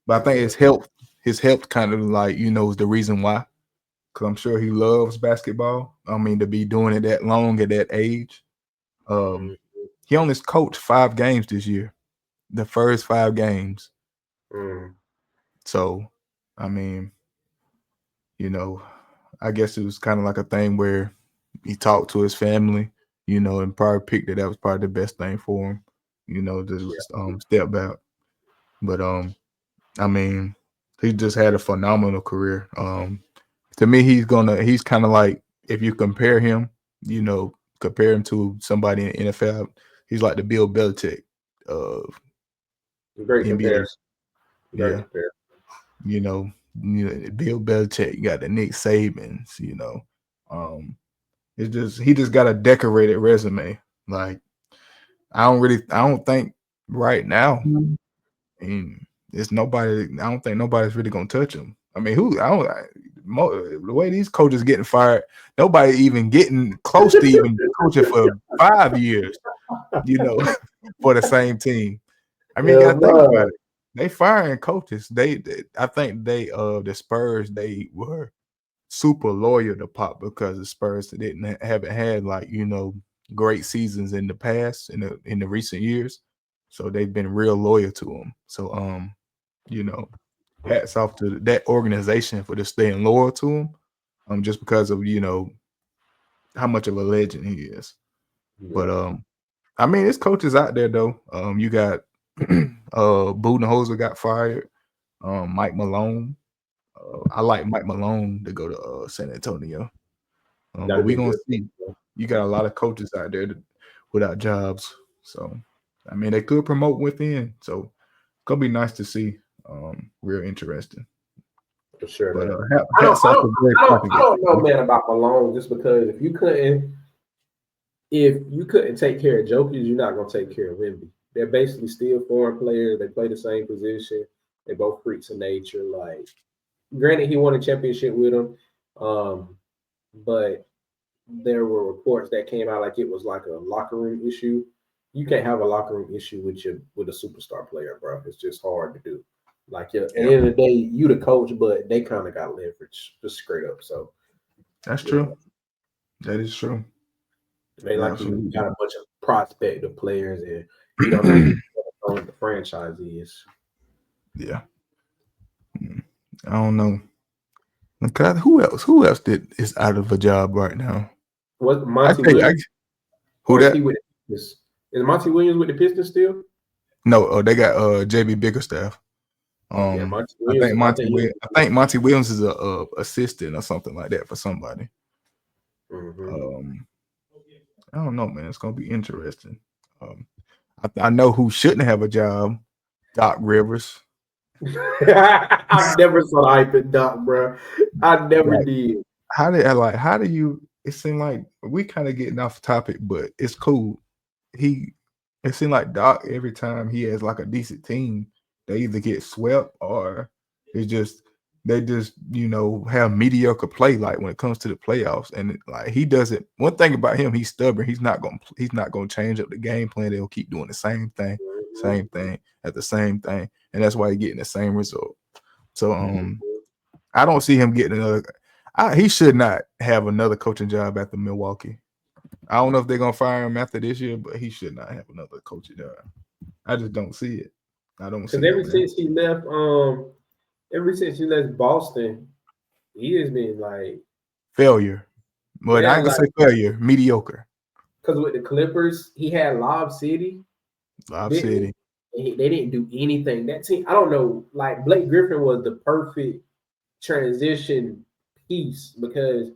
But I think yeah, his health kind of like, is the reason why. Cause I'm sure he loves basketball. I mean, to be doing it that long at that age. mm, He only coached 5 games this year, the first 5 games. mm, So, I mean, you know, I guess it was kind of like a thing where he talked to his family, and probably picked that was probably the best thing for him, to yeah, step back. But I mean, he just had a phenomenal career. To me, he's kind of like, if you compare him to somebody in the NFL, he's like the Bill Belichick of great NBA. comparison. Great Yeah, comparison. you know, Bill Belichick, you got the Nick Sabans, Um, it's just he just got a decorated resume. Like I don't think right now, and I don't think nobody's really gonna touch him. I mean, the way these coaches getting fired, nobody even getting close to even coaching for 5 years, you know, for the same team. I mean, you Hell gotta think about no. it. They firing coaches. I think the Spurs, they were super loyal to Pop because the Spurs haven't had like, great seasons in the past in the recent years. So they've been real loyal to him. So you know, hats off to that organization for just staying loyal to him. Just because of, how much of a legend he is. But Yeah, I mean, it's coaches out there though. You got Budenholzer got fired. Mike Malone. I like Mike Malone to go to San Antonio. But that'd we be gonna good. see. You got a lot of coaches out there without jobs. So I mean, they could promote within. So it's gonna be nice to see. Real interesting. For sure, But man. I don't, hats I off don't, to Greg I don't, I Popovich. don't know, man, about Malone. Just because if you couldn't take care of Jokic, you're not gonna take care of Wemby. They're basically still foreign players. They play the same position. They both freaks of nature. Like, granted, he won a championship with him, but there were reports that came out like it was like a locker room issue. You can't have a locker room issue with a superstar player, bro. It's just hard to do. Like, yeah, at Yeah, the end of the day, you the coach, but they kind of got leverage, just straight up. So, that's you true. know, That is true. they like you got Absolutely. a bunch of prospective players, and you don't know what the franchise is. Yeah. Mm. I don't know. Who else? Who else is out of a job right now? What I Monty tell you, Williams, who or is that? he with the Pistons? Is Monty Williams with the Pistons still? No, they got JB Bickerstaff. Yeah, Monty Williams. I think he was. I think Monty Williams is a assistant or something like that for somebody. Mm-hmm. Um, I don't know, man. It's gonna be interesting. Um, I know who shouldn't have a job. Doc Rivers. I never saw the hype in Doc, bro. I never Like, did. how do you? It seemed like we kind of getting off topic, but it's cool. He It seemed like Doc, every time he has like a decent team, they either get swept or it's just they just have mediocre play like when it comes to the playoffs. And like he doesn't. One thing about him, he's stubborn. He's not gonna change up the game plan. They'll keep doing the same thing at the same thing, and that's why he's getting the same result. So Mhm. I don't see him getting another. He should not have another coaching job after Milwaukee. I don't know if they're gonna fire him after this year, but he should not have another coaching job. I just don't see it. I don't Because see it, man. ever since he left Boston, he has been like, Failure. But I yeah, ain't gonna like say failure. Mediocre. because with the Clippers, he had Lob City, Lob didn't City. he? They didn't do anything. That team, I don't know. Like Blake Griffin was the perfect transition piece because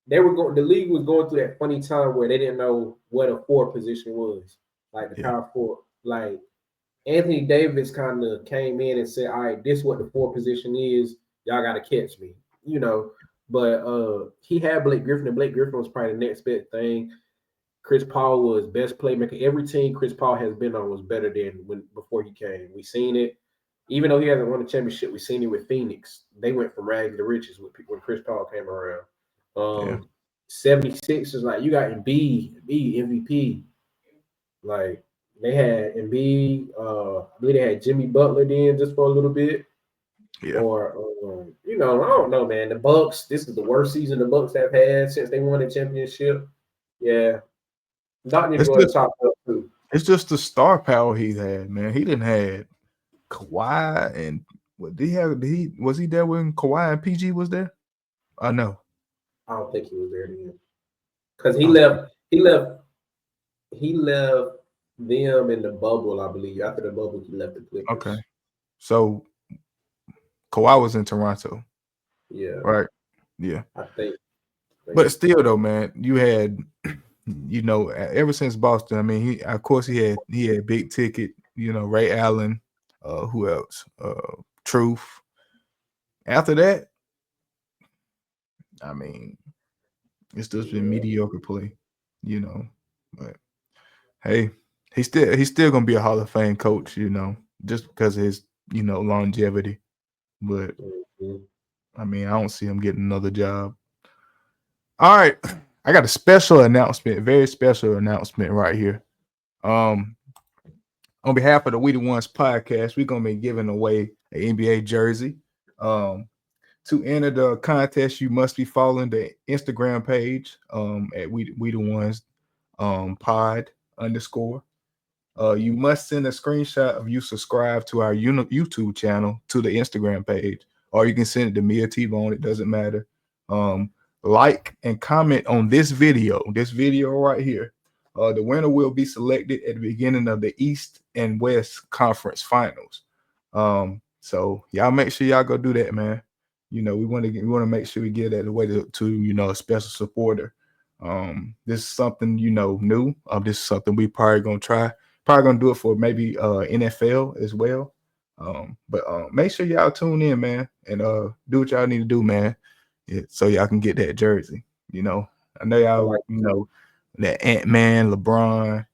the league was going through that funny time where they didn't know what a four position was, like the Yeah. power four. Like Anthony Davis kind of came in and said, "All right, this is what the four position is. Y'all got to catch me," you know. But he had Blake Griffin, and Blake Griffin was probably the next best thing. Chris Paul was best playmaker. Every team Chris Paul has been on was better than before he came. We seen it. Even though he hasn't won a championship, we seen it with Phoenix. They went from rags to riches when Chris Paul came around. Yeah. 76 is like you got Embiid, MVP. Like they had Embiid. I believe they had Jimmy Butler then just for a little bit. Yeah. Or I don't know, man. The Bucks. This is the worst season the Bucks have had since they won the championship. Yeah, not need to It's go to the just top too. it's just the star power he had, man. He didn't have Kawhi and what did he have? Was he there when Kawhi and PG was there? I know. I don't think he was there then because Okay. he left them in the bubble. I believe after the bubble, he left the Okay. Clippers. So Kawhi was in Toronto, Yeah, right? Yeah. I think. But still though, man, you had ever since Boston, I mean, he had big ticket, Ray Allen, who else? Truth. After that, I mean, it's just been Yeah, mediocre play, But hey, he's still gonna be a Hall of Fame coach, just because of his, longevity. But mhm. I mean, I don't see him getting another job. All right. I got a special announcement, very special announcement right here. On behalf of the We the Ones podcast, we're gonna be giving away an NBA jersey. To enter the contest, you must be following the Instagram page at We the Ones pod _ you must send a screenshot of you subscribe to our YouTube channel to the Instagram page, or you can send it to me or T-Bone. It doesn't matter. Like and comment on this video right here. The winner will be selected at the beginning of the East and West Conference Finals. So y'all make sure y'all go do that, man. We want to make sure we get that away to a special supporter. This is something new. This is something we probably gonna try. Probably gonna do it for maybe NFL as well. But make sure y'all tune in, man, and do what y'all need to do, man. So y'all can get that jersey. I know I y'all, like that Ant-Man, LeBron,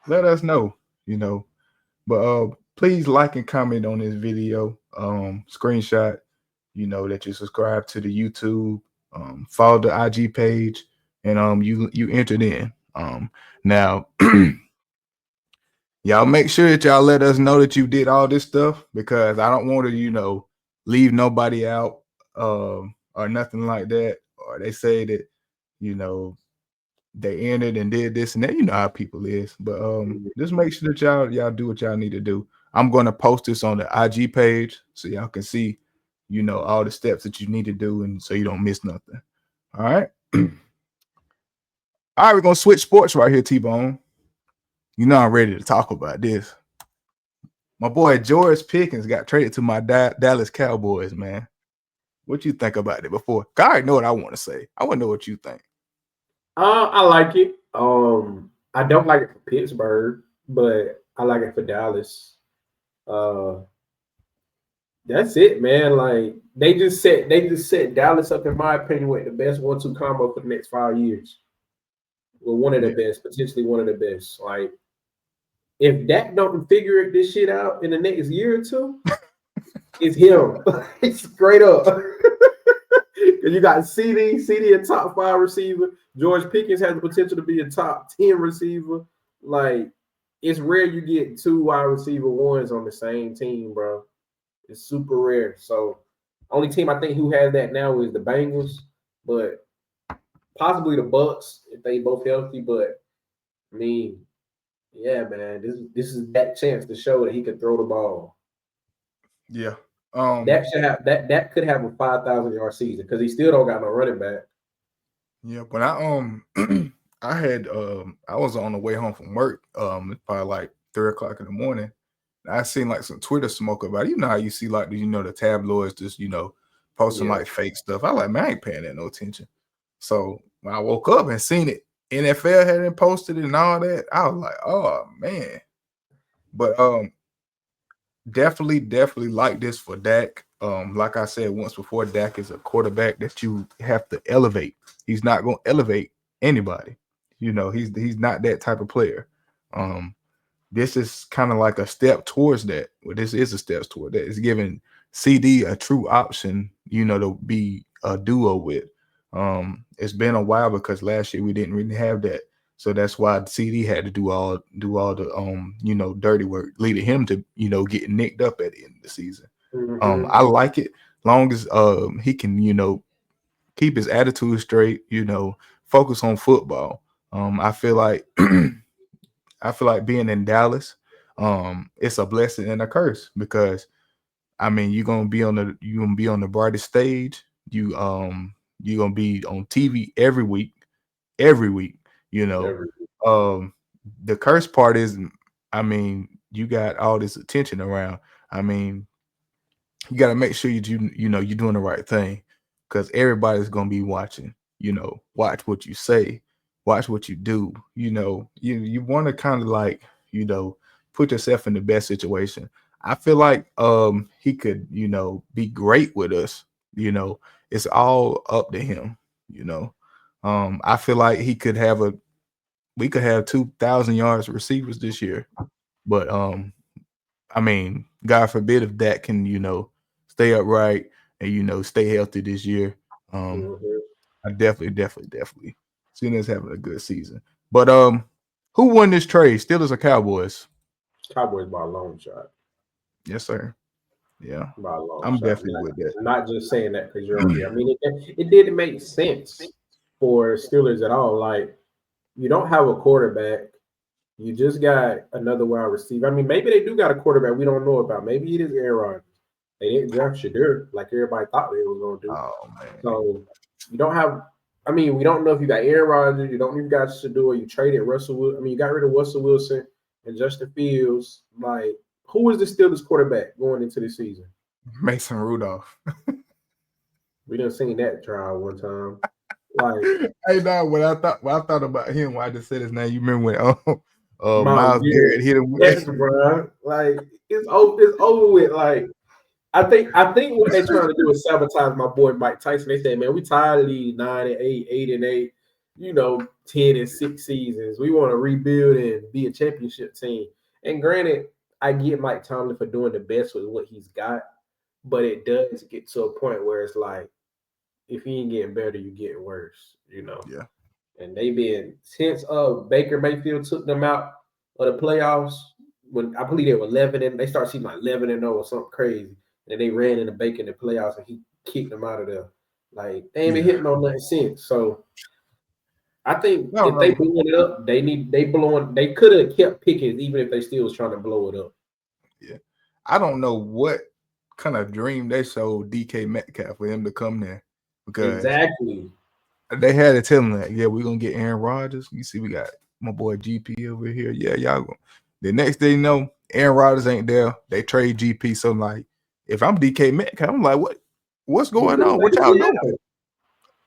let us know, But please like and comment on this video. Screenshot, that you subscribe to the YouTube, follow the IG page, and you entered in. Now y'all make sure that y'all let us know that you did all this stuff, because I don't want to, leave nobody out or nothing like that. Or they say that, they entered and did this and that. You know how people is. But just make sure that y'all do what y'all need to do. I'm going to post this on the IG page so y'all can see, all the steps that you need to do, and so you don't miss nothing. All right. All right, we're gonna switch sports right here, T-Bone. I'm ready to talk about this. My boy George Pickens got traded to my Dallas Cowboys, man. What you think about it before? I already know what I want to say. I want to know what you think. I like it. I don't like it for Pittsburgh, but I like it for Dallas. Uh, that's it, man. Like they just set Dallas up, in my opinion, with the best 1-2 combo for the next 5 years. Well, one of the Yeah. best, potentially one of the best. Like if Dak don't figure this shit out in the next year or two, it's him. It's straight up. You got CD a top 5 receiver. George Pickens has the potential to be a top 10 receiver. Like it's rare you get 2 wide receiver ones on the same team, bro. It's super rare. So Only team I think who has that now is the Bengals, but possibly the Bucks if they both healthy. But I mean, yeah, man, this is that chance to show that he could throw the ball. Yeah. That should have that could have a 5,000 yard season because he still don't got no running back. Yeah, when I had I was on the way home from work, it's probably like 3 o'clock in the morning. I seen like some Twitter smoke about it. You know how you see like the tabloids just posting Yeah. like fake stuff. I like, man, I ain't paying that no attention. So when I woke up and seen it, NFL hadn't posted it and all that, I was like, oh man. But definitely like this for Dak. Like I said once before, Dak is a quarterback that you have to elevate. He's not going to elevate anybody. He's not that type of player. Um, this is kind of like a step towards that. Well, this is a step toward that. It's giving CD a true option, to be a duo with. It's been a while because last year we didn't really have that. So that's why CD had to do all the dirty work, leading him to getting nicked up at the end of the season. Hmm. I like it long as he can keep his attitude straight, focus on football. I feel like being in Dallas, it's a blessing and a curse because I mean you're gonna be on the brightest stage. You're gonna be on TV every week. You know, Never. um, the curse part is, I mean, you got all this attention around. I mean, you got to make sure you're doing the right thing because everybody's gonna be watching. Watch what you say, watch what you do. You want to kind of like you know put yourself in the best situation. I feel like he could be great with us. It's all up to him. You know, I feel like we could have 2,000 yards receivers this year, but I mean, God forbid if that can, stay upright and stay healthy this year. Um, Mhm. I definitely see us having a good season. But who won this trade? Steelers or Cowboys? Cowboys by a long shot. Yes, sir. Yeah, By a long I'm shot. definitely with that. Not just saying that because you're on here. I mean, it didn't make sense for Steelers at all. Like, you don't have a quarterback. You just got another wide receiver. I mean, maybe they do got a quarterback we don't know about. Maybe it is Aaron Rodgers. They didn't draft Shedeur like everybody thought they was going to do. Oh man, So you don't have. I mean, we don't know if you got Aaron Rodgers. You don't know if you got Shedeur. You traded Russell. I mean, you got rid of Russell Wilson and Justin Fields. Like, who is the Steelers quarterback going into the season? Mason Rudolph. We done seen that trial one time. Like Hey, now when I thought about him, when I just said his name, you remember when Miles Miles Garrett. Garrett hit him with Yes, bro. Like it's over with. Like I think what they're trying to do is sabotage my boy Mike Tyson. They say, man, we tired of these 9-8, 8-8, 10-6 seasons. We want to rebuild and be a championship team. And granted, I get Mike Tomlin for doing the best with what he's got, but it does get to a point where it's like, if he ain't getting better, you getting worse. Yeah, And they been since Baker Mayfield took them out of the playoffs when I believe they were 11 and they started seeing like 11-0 or something crazy. And they ran into Baker in the playoffs and he kicked them out of there. Like they ain't been yeah. hitting on nothing since. So I think No, if they no. blowing it up, they could have kept Pickens even if they still was trying to blow it up. Yeah. I don't know what kind of dream they showed DK Metcalf for him to come there because Exactly. they had to tell him that, yeah, we're gonna get Aaron Rodgers. You see, we got my boy GP over here. Yeah, y'all go. The next thing you know, Aaron Rodgers ain't there. They trade GP. So like, if I'm DK Metcalf, I'm like, what's You going gonna on? What y'all say, doing? yeah.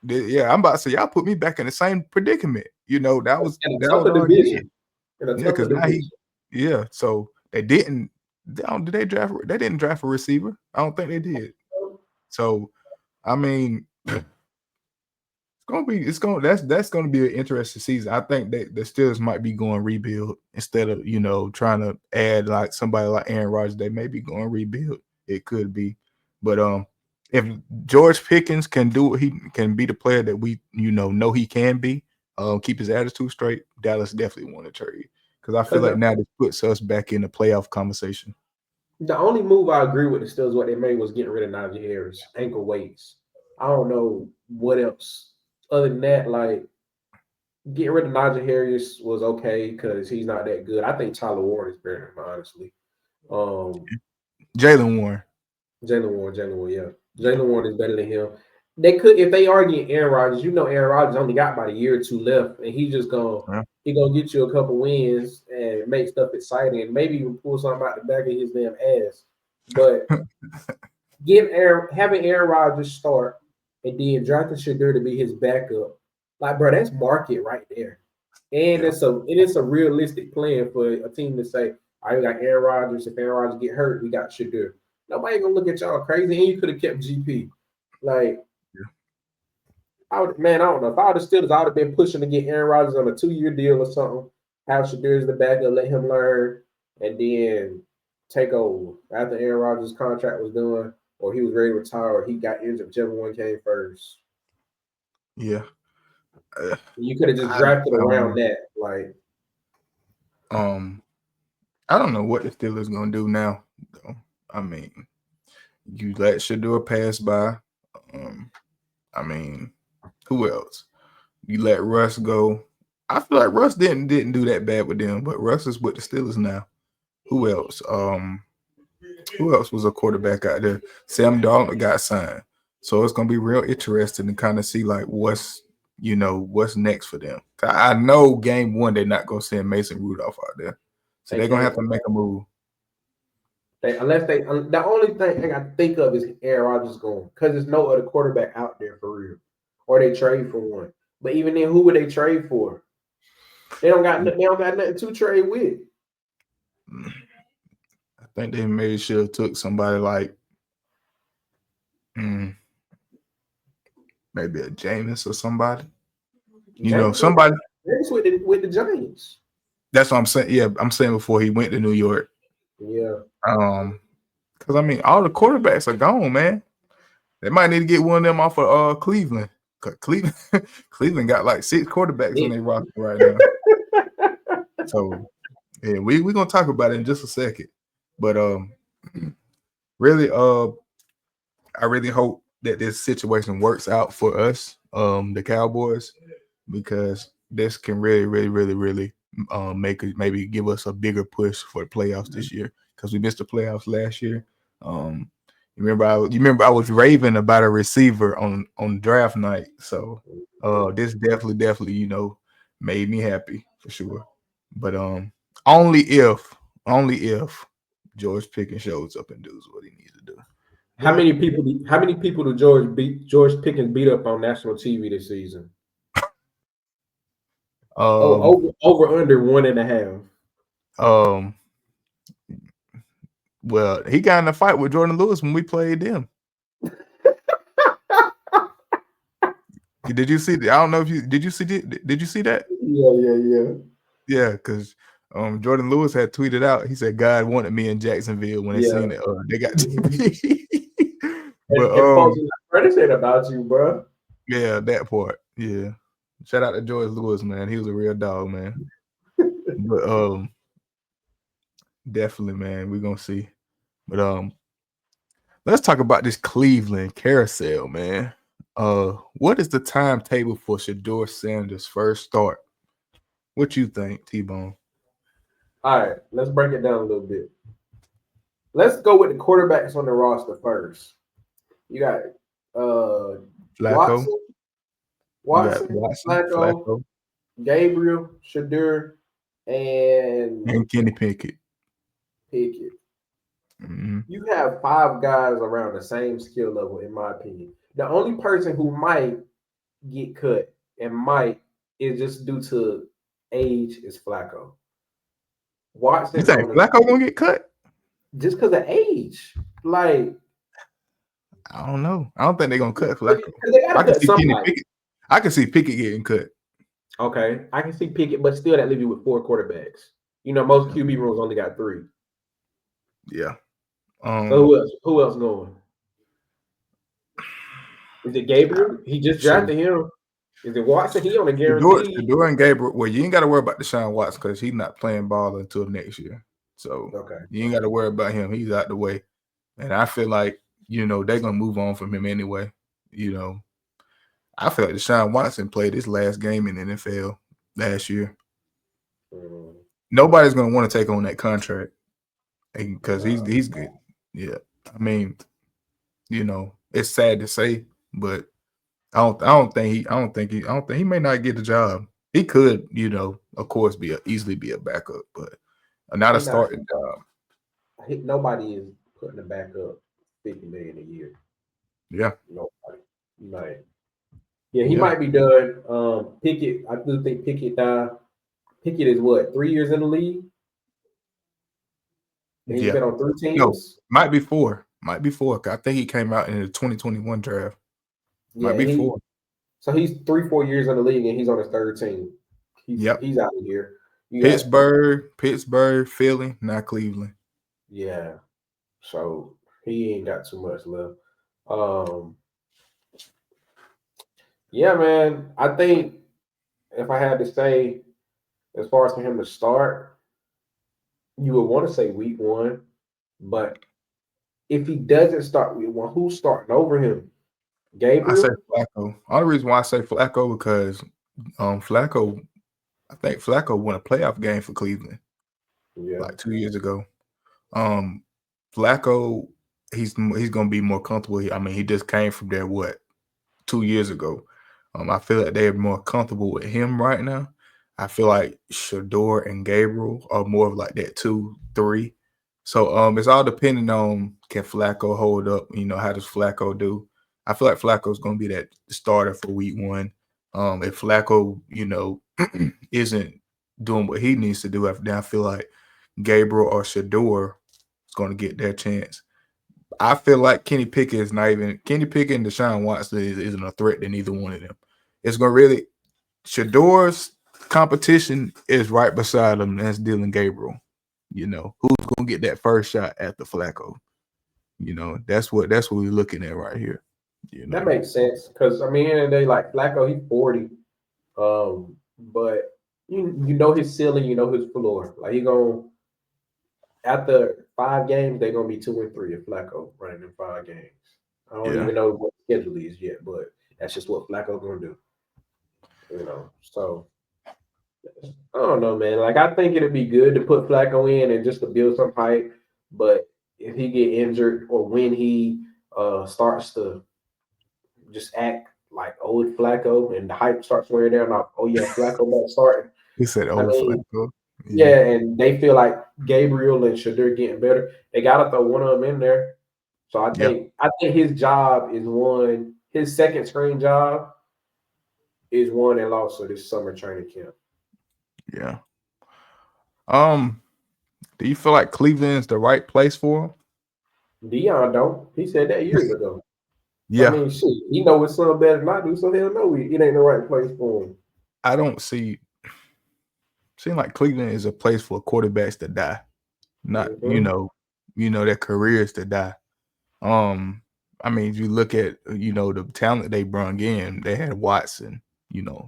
Yeah, I'm about to say y'all put me back in the same predicament. That was In a that was tougher all good. division. In a Yeah, tougher because now division. yeah. So they didn't. Did they draft? They didn't draft a receiver. I don't think they did. So I mean, that's gonna be an interesting season. I think that the Steelers might be going rebuild instead of trying to add like somebody like Aaron Rodgers. They may be going rebuild. It could be, but if George Pickens can do it, he can be the player that we know he can be. Keep his attitude straight. Dallas definitely want to trade because I feel Because like now this puts us back in the playoff conversation. The only move I agree with the Steelers what they made was getting rid of Najee Harris ankle weights. I don't know what else other than that. Like getting rid of Najee Harris was okay because he's not that good. I think Tyler Ward is better than him, honestly. Um, Jalen Warren. Jalen Warren, yeah. Jalen Warren is better than him. They could if they are getting Aaron Rodgers. You know, Aaron Rodgers only got about a year or two left, and he's just Yeah. gonna get you a couple wins and make stuff exciting, and maybe even pull something out the back of his damn ass. But having Aaron Rodgers start and then drafting Shedeur to be his backup, like bro, that's market right there. And Yeah. it's a realistic plan for a team to say, "I right, got Aaron Rodgers. If Aaron Rodgers get hurt, we got Shedeur." Nobody gonna look at y'all crazy. And you could have kept GP. Like I don't know. If I would have still, I would have been pushing to get Aaron Rodgers on a 2-year deal or something. Have Shedeur as the backup, let him learn, and then take over after Aaron Rodgers' contract was done, or he was ready to retire, or he got injured, whichever one came first. Yeah. You could have just I, drafted I don't around know. that. Like I don't know what the Steelers gonna do now. Though. I mean, you let Shedeur pass by. I mean, who else? You let Russ go. I feel like Russ didn't do that bad with them, but Russ is with the Steelers now. Who else? Who else was a quarterback out there? Sam Darnold got signed, so it's gonna be real interesting to kind of see like what's next for them. I know game one they're not gonna send Mason Rudolph out there, so they they're gonna have can't. to make a move. The only thing I think of is Aaron Rodgers going because there's no other quarterback out there for real, or they trade for one. But even then, who would they trade for? They don't got nothing to trade with. I think they maybe should have took somebody like maybe a Jameis or somebody. James Somebody. with the Giants. That's what I'm saying. Yeah, I'm saying before he went to New York. Yeah. Because I mean, all the quarterbacks are gone, man. They might need to get one of them off of Cleveland. 'Cause Cleveland got like 6 quarterbacks on their roster right now. So yeah, we're gonna talk about it in just a second. But really, I really hope that this situation works out for us, the Cowboys, because this can really, really, really, really maybe give us a bigger push for the playoffs this year because we missed the playoffs last year. You remember I was raving about a receiver on draft night, so this definitely made me happy for sure. But only if George Pickens shows up and does what he needs to do. How But many people? How many people do George Pickens beat up on national TV this season? um Over under 1.5. um well, he got in a fight with Jordan Lewis when we played them. Did you see? I don't know if you did. You see? Did you see that? Yeah. Yeah, because Jordan Lewis had tweeted out. He said God wanted me in Jacksonville when they Yeah. seen it. They got TV. But And folks, what they said about you, bro? yeah, that part. Yeah, shout out to George Lewis, man. He was a real dog, man. But definitely, man. We're gonna see. But let's talk about this Cleveland carousel, man. What is the timetable for Shedeur Sanders' first start? What you think, T-Bone? All right, let's break it down a little bit. Let's go with the quarterbacks on the roster first. You got Flacco. Watson, You got Watson, Flacco, Flacco, Gabriel, Shedeur, and and Kenny Pickett. Pickett. Mm-hmm. You have 5 guys around the same skill level, in my opinion. The only person who might get cut and might is just due to age is Flacco. You Watson think on Flacco gonna get cut? just because of age. Like I don't know. I don't think they're gonna cut Flacco. they gotta I can cut see Kenny somebody. Pickett. I can see Pickett getting cut. Okay, I can see Pickett, but still that leaves you with 4 quarterbacks. You know, most QB rooms only got 3. Yeah. So who else? Who else going? Is it Gabriel? He just drafted him. Is it Watson? He on a guarantee. Shedeur and Gabriel. Well, you ain't got to worry about Deshaun Watson because he's not playing ball until next year. So Okay. you ain't got to worry about him. He's out the way. And I feel like, they're gonna move on from him anyway. You know, I feel like Deshaun Watson played his last game in the NFL last year. Mm, Nobody's gonna want to take on that contract because nah. he's good. Yeah. I mean, it's sad to say, but I don't think he may not get the job. He could, of course, easily be a backup, but not a He not. starting job. Nobody is putting a back up 50 million a year. Yeah, Nobody. Like, yeah, he yeah, might be done. Pickett, I do think Pickett. Pickett is what 3 years in the league, and he's yeah. been on three No, teams. might be four. Might be four. 'Cause I think he came out in the 2021 draft. Yeah, Might be and four. he's 3-4 years in the league, and he's on his third team. Yep. He's out of here. You got Pittsburgh, Philly, not Cleveland. yeah. So he ain't got too much left. Um, yeah, man. I think if I had to say, as far as for him to start, you would want to say week one, but if he doesn't start week one, who's starting over him? I say Gabriel? Flacco. Only reason why I say Flacco because Flacco, I think Flacco won a playoff game for Cleveland Yeah. like 2 years ago. Um, Flacco, he's gonna be more comfortable. I mean, he just came from there 2 years ago. I feel like they're more comfortable with him right now. I feel like Shedeur and Gabriel are more of like that 2-3. So it's all depending on can Flacco hold up. How does Flacco do? I feel like Flacco's gonna be that starter for week one. If Flacco, isn't doing what he needs to do after that, I feel like Gabriel or Shedeur is gonna get their chance. I feel like Kenny Pickett is not even Kenny Pickett and Deshaun Watson isn't a threat to neither one of them. It's gonna really Shadeur's competition is right beside him. That's Dylan Gabriel. Who's gonna get that first shot at the Flacco? That's what we're looking at right here. That makes sense. Because I mean, in the day, like Flacco, he's 40. But you know his ceiling, you know his floor. Like he gonna after 5 games, they're gonna be 2-3 if Flacco running in 5 games. I don't Yeah, even know what the schedule is yet, but that's just what Flacco gonna do. So I don't know, man. Like I think it'd be good to put Flacco in and just to build some hype. But if he get injured or when he starts to just act like old Flacco and the hype starts wearing down, like, oh yeah, Flacco back starting. he said I old mean, Flacco. Yeah, yeah, and they feel like Gabriel and Shedeur getting better. They gotta throw one of them in there. So yeah, I think his job is one. His second screen job is won and lost of this summer training camp. yeah. Um, do you feel like Cleveland's the right place for him? Dion don't. He said that years ago. So I Yeah, mean, shit, he know his son better than I do, so he'll know it ain't the right place for him. I don't seem like Cleveland is a place for quarterbacks to die. Not, Mm-hmm. their careers to die. I mean, if you look at the talent they brung in, they had Watson,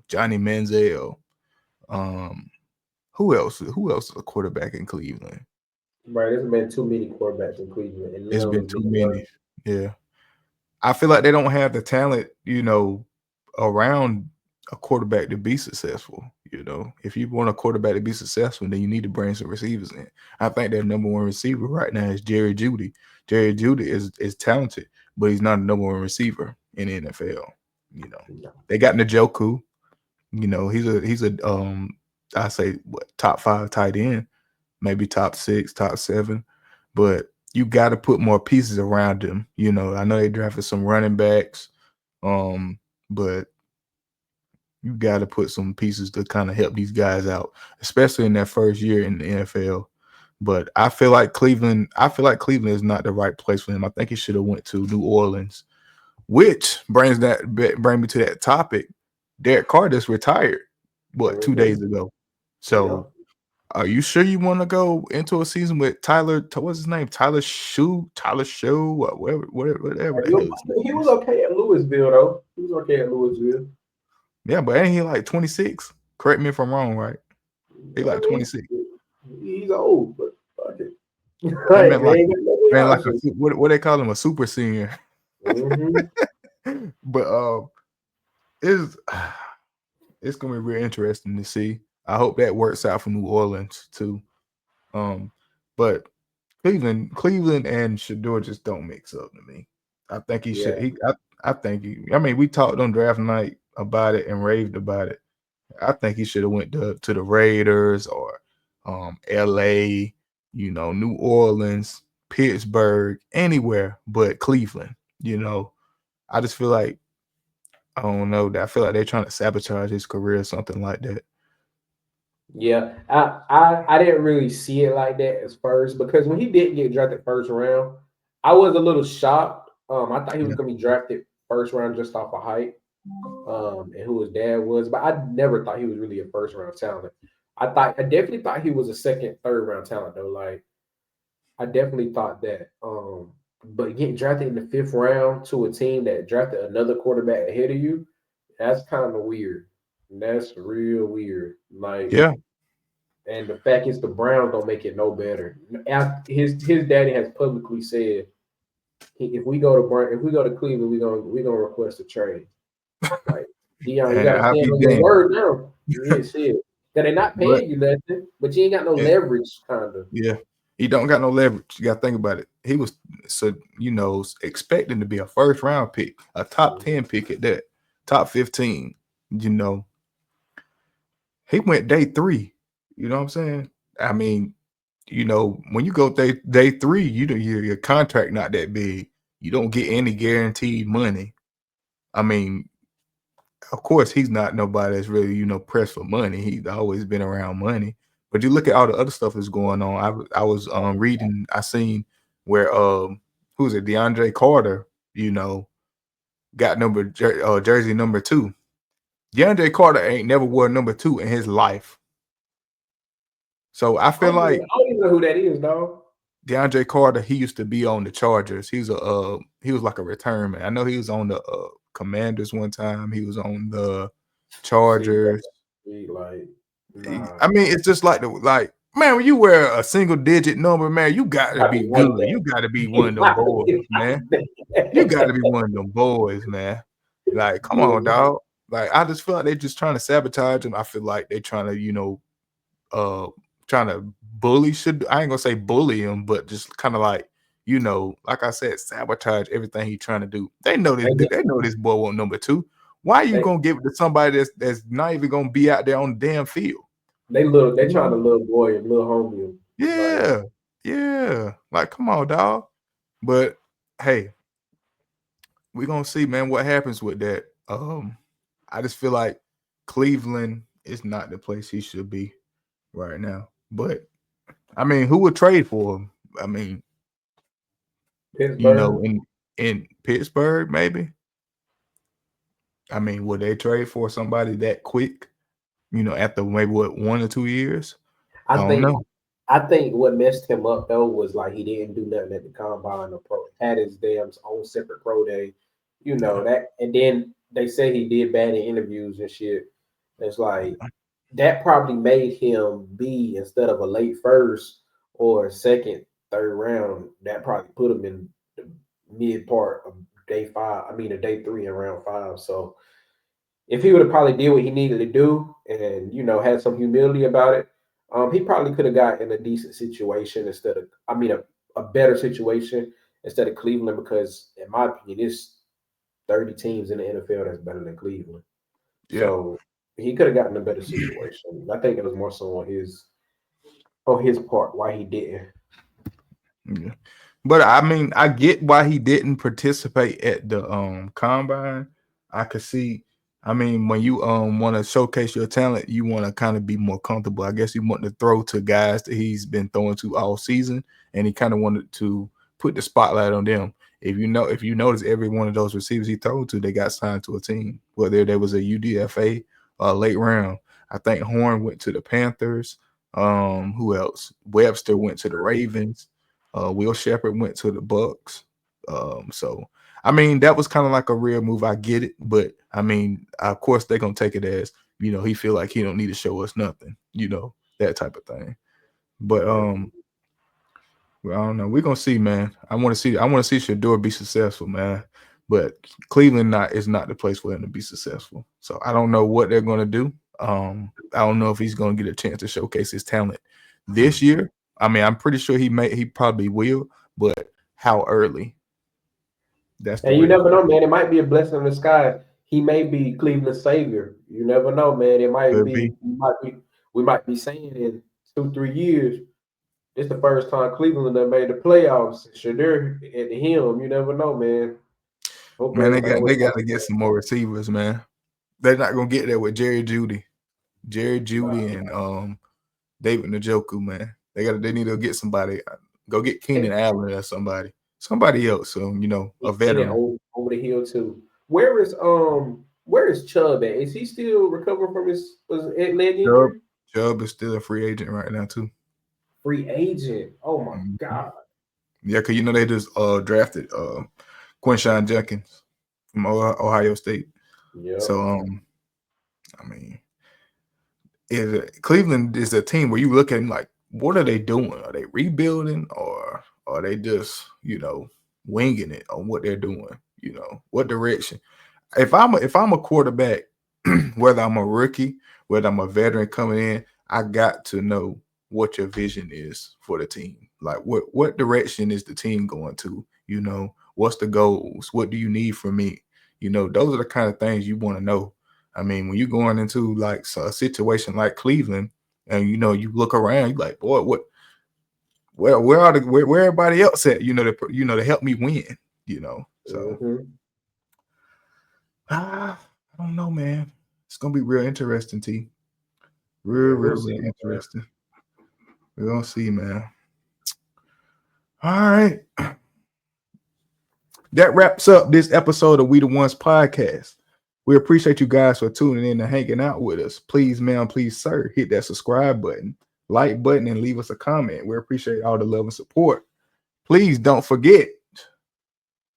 Johnny Manziel. Um, who else? Who else is a quarterback in Cleveland? Right, there's been too many quarterbacks in Cleveland, and none It's of been them too been many. done. Yeah, I feel like they don't have the talent, around a quarterback to be successful. If you want a quarterback to be successful, then you need to bring some receivers in. I think their number one receiver right now is Jerry Jeudy. Jerry Jeudy is talented, but he's not a number one receiver in the NFL. No. They got Njoku. He's a I say top 5 tight end, maybe top 6, top 7, but you got to put more pieces around him. I know they drafted some running backs, but you got to put some pieces to kind of help these guys out, especially in their first year in the NFL. But I feel like Cleveland is not the right place for him. I think he should have went to New Orleans, which bring me to that topic. Derek Carr just retired, 2 days Mm-hmm. ago. Yep. So are you sure you want to go into a season with Tyler? What's his name? Tyler Shoe, whatever the hell his He name was is. okay at Louisville though. He was okay at Louisville. Yeah, but ain't he like 26? Correct me if I'm wrong, right? He I like mean, 26. he's old, but fuck it. That Like meant they like ain't got no other man like a options. what they call him, a super senior. Mm-hmm. But it's it's gonna be real interesting to see. I hope that works out for New Orleans too. Um, but Cleveland and Shedeur just don't mix up to me. I think he should. Yeah, I think he. I mean, we talked on draft night about it and raved about it. I think he should have went to the Raiders or L.A. New Orleans, Pittsburgh, anywhere but Cleveland. I just feel like I don't know. I feel like they're trying to sabotage his career or something like that. yeah. I didn't really see it like that as first because when he did get drafted first round, I was a little shocked. I thought he was Yeah, gonna be drafted first round just off of height, and who his dad was, but I never thought he was really a first round talent. I definitely thought he was a second, third round talent though. Like I definitely thought that. But getting drafted in the fifth round to a team that drafted another quarterback ahead of you, that's kind of weird. That's real weird. Like, yeah, and the fact is, the Browns don't make it no better. His daddy has publicly said, if we go to if we go to Cleveland, we gonna request a trade. Like, Dion, you and gotta I'll stand be on your damned. word now. Yeah, shit. That they not But paying you nothing, but you ain't got no yeah, leverage, kind of. yeah, he don't got no leverage. You got to think about it. He was expecting to be a first round pick, a top 10 pick at that, top 15. You know, he went day 3. You know what I'm saying? I mean, when you go day 3, your contract not that big. You don't get any guaranteed money. I mean, of course, he's not nobody that's really, pressed for money. He's always been around money. But you look at all the other stuff that's going on. I was reading, I seen where who's it, DeAndre Carter, got jersey number 2. DeAndre Carter ain't never wore number 2 in his life. So I feel like I don't even know who that is, dog. DeAndre Carter, he used to be on the Chargers. He was like a return man. I know he was on the Commanders one time. He was on the See, Chargers. like, nah, I mean, it's just like man, when you wear a single digit number, man, you got to gotta be be like good. You that. got to be one You of them gotta boys, be man. like You got to that. be one of them boys, man. Like, come on, Yeah, dog. Like, I just feel like they're just trying to sabotage him. I feel like they're trying to, uh, trying to bully. I ain't gonna say bully him, but just kind of like, like I said, sabotage everything he's trying to do. They know this. they They know this boy want number 2. Why are you they gonna give it to somebody that's not even gonna be out there on the damn field? they You trying know? to little boy and little homie him. Like Yeah, yeah. Like, come on, dog. But hey, we gonna see, man, what happens with that. I just feel like Cleveland is not the place he should be right now. But I mean, who would trade for him? I mean, Pittsburgh. in Pittsburgh, maybe. I mean, would they trade for somebody that quick? After maybe what 1 or 2 years? I I don't think know. I think what messed him up though was like he didn't do nothing at the combine or pro had his damn own separate pro day. You know Yeah, that, and then they say he did bad in interviews and shit. It's like that probably made him be, instead of a late first or a second, third round, that probably put him in the mid part of day 5. I mean, a day 3 and round 5. So if he would have probably did what he needed to do and had some humility about it, he probably could have got in a decent situation instead of, I mean, a better situation instead of Cleveland, because in my opinion, it's 30 teams in the NFL that's better than Cleveland. yeah. So he could have gotten a better situation. I think it was more so on his part why he didn't. Yeah. But I mean, I get why he didn't participate at the combine. I could see. I mean, when you want to showcase your talent, you want to kind of be more comfortable. I guess he wanted to throw to guys that he's been throwing to all season, and he kind of wanted to put the spotlight on them. If you notice, every one of those receivers he threw to, they got signed to a team, whether there was a UDFA or a late round. I think Horn went to the Panthers. Who else? Webster went to the Ravens. Will Shepherd went to the Bucks. So I mean that was kind of like a real move. I get it, but I mean, of course they're gonna take it as he feel like he don't need to show us nothing, that type of thing. But Yeah. Well, I don't know. We're gonna see, man. I want to see. I want to see Shedeur be successful, man. But Cleveland is not the place for him to be successful. So I don't know what they're gonna do. I don't know if he's gonna get a chance to showcase his talent this year. I mean, I'm pretty sure he probably will, but how early? That's the And you real never question. know, man. It might be a blessing in disguise. He may be Cleveland's savior. You never know, man. It might Could be. be. We might be saying in 2-3 years. This the first time Cleveland done made the playoffs. Shedeur at the helm. You never know, man. Hope Man, everybody they always got to get some more receivers, man. They're not gonna get there with Jerry Judy, and David Njoku, man. They need to get somebody. Go get Keenan Allen or somebody else. So a see that veteran. over the hill too. Where is Chubb at? Is he still recovering from his leg Chubb, injury? Chubb is still a free agent right now too. Free agent. Oh my Mhm. God. Yeah, because they just drafted Quinshawn Jenkins from Ohio State. Yeah. So I mean, Cleveland is a team where you look at them like, what are they doing? Are they rebuilding, or are they just winging it on what they're doing? What direction? If I'm a quarterback, whether I'm a rookie, whether I'm a veteran coming in, I got to know what your vision is for the team. Like what direction is the team going to? What's the goals? What do you need from me? Those are the kind of things you want to know. I mean, when you're going into like a situation like Cleveland, and you look around, you're like, boy, where everybody else at? To help me win. So Mm-hmm. I don't know, man. It's gonna be real interesting, T. Real, Yeah, we'll real, see, real man. interesting. We're gonna see, man. All right. That wraps up this episode of We the Ones podcast. We appreciate you guys for tuning in and hanging out with us. Please, ma'am, please, sir, hit that subscribe button, like button, and leave us a comment. We appreciate all the love and support. Please don't forget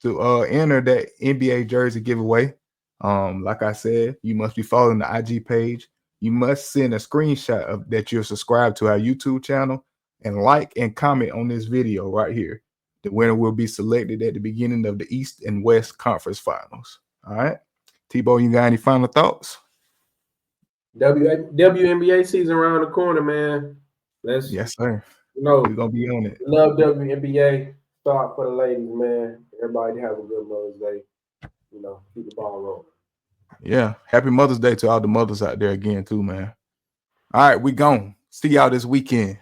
to enter that NBA jersey giveaway. Like I said, you must be following the IG page. You must send a screenshot of that you're subscribed to our YouTube channel and like and comment on this video right here. The winner will be selected at the beginning of the East and West Conference Finals. All right. Tebow, you got any final thoughts? WNBA season around the corner, man. Let's Yes, sir. you know We're gonna be on it. love WNBA. Start for the ladies, man. Everybody have a good Mother's Day. Keep the ball rolling. Yeah. Happy Mother's Day to all the mothers out there again, too, man. All right, we gone. See y'all this weekend.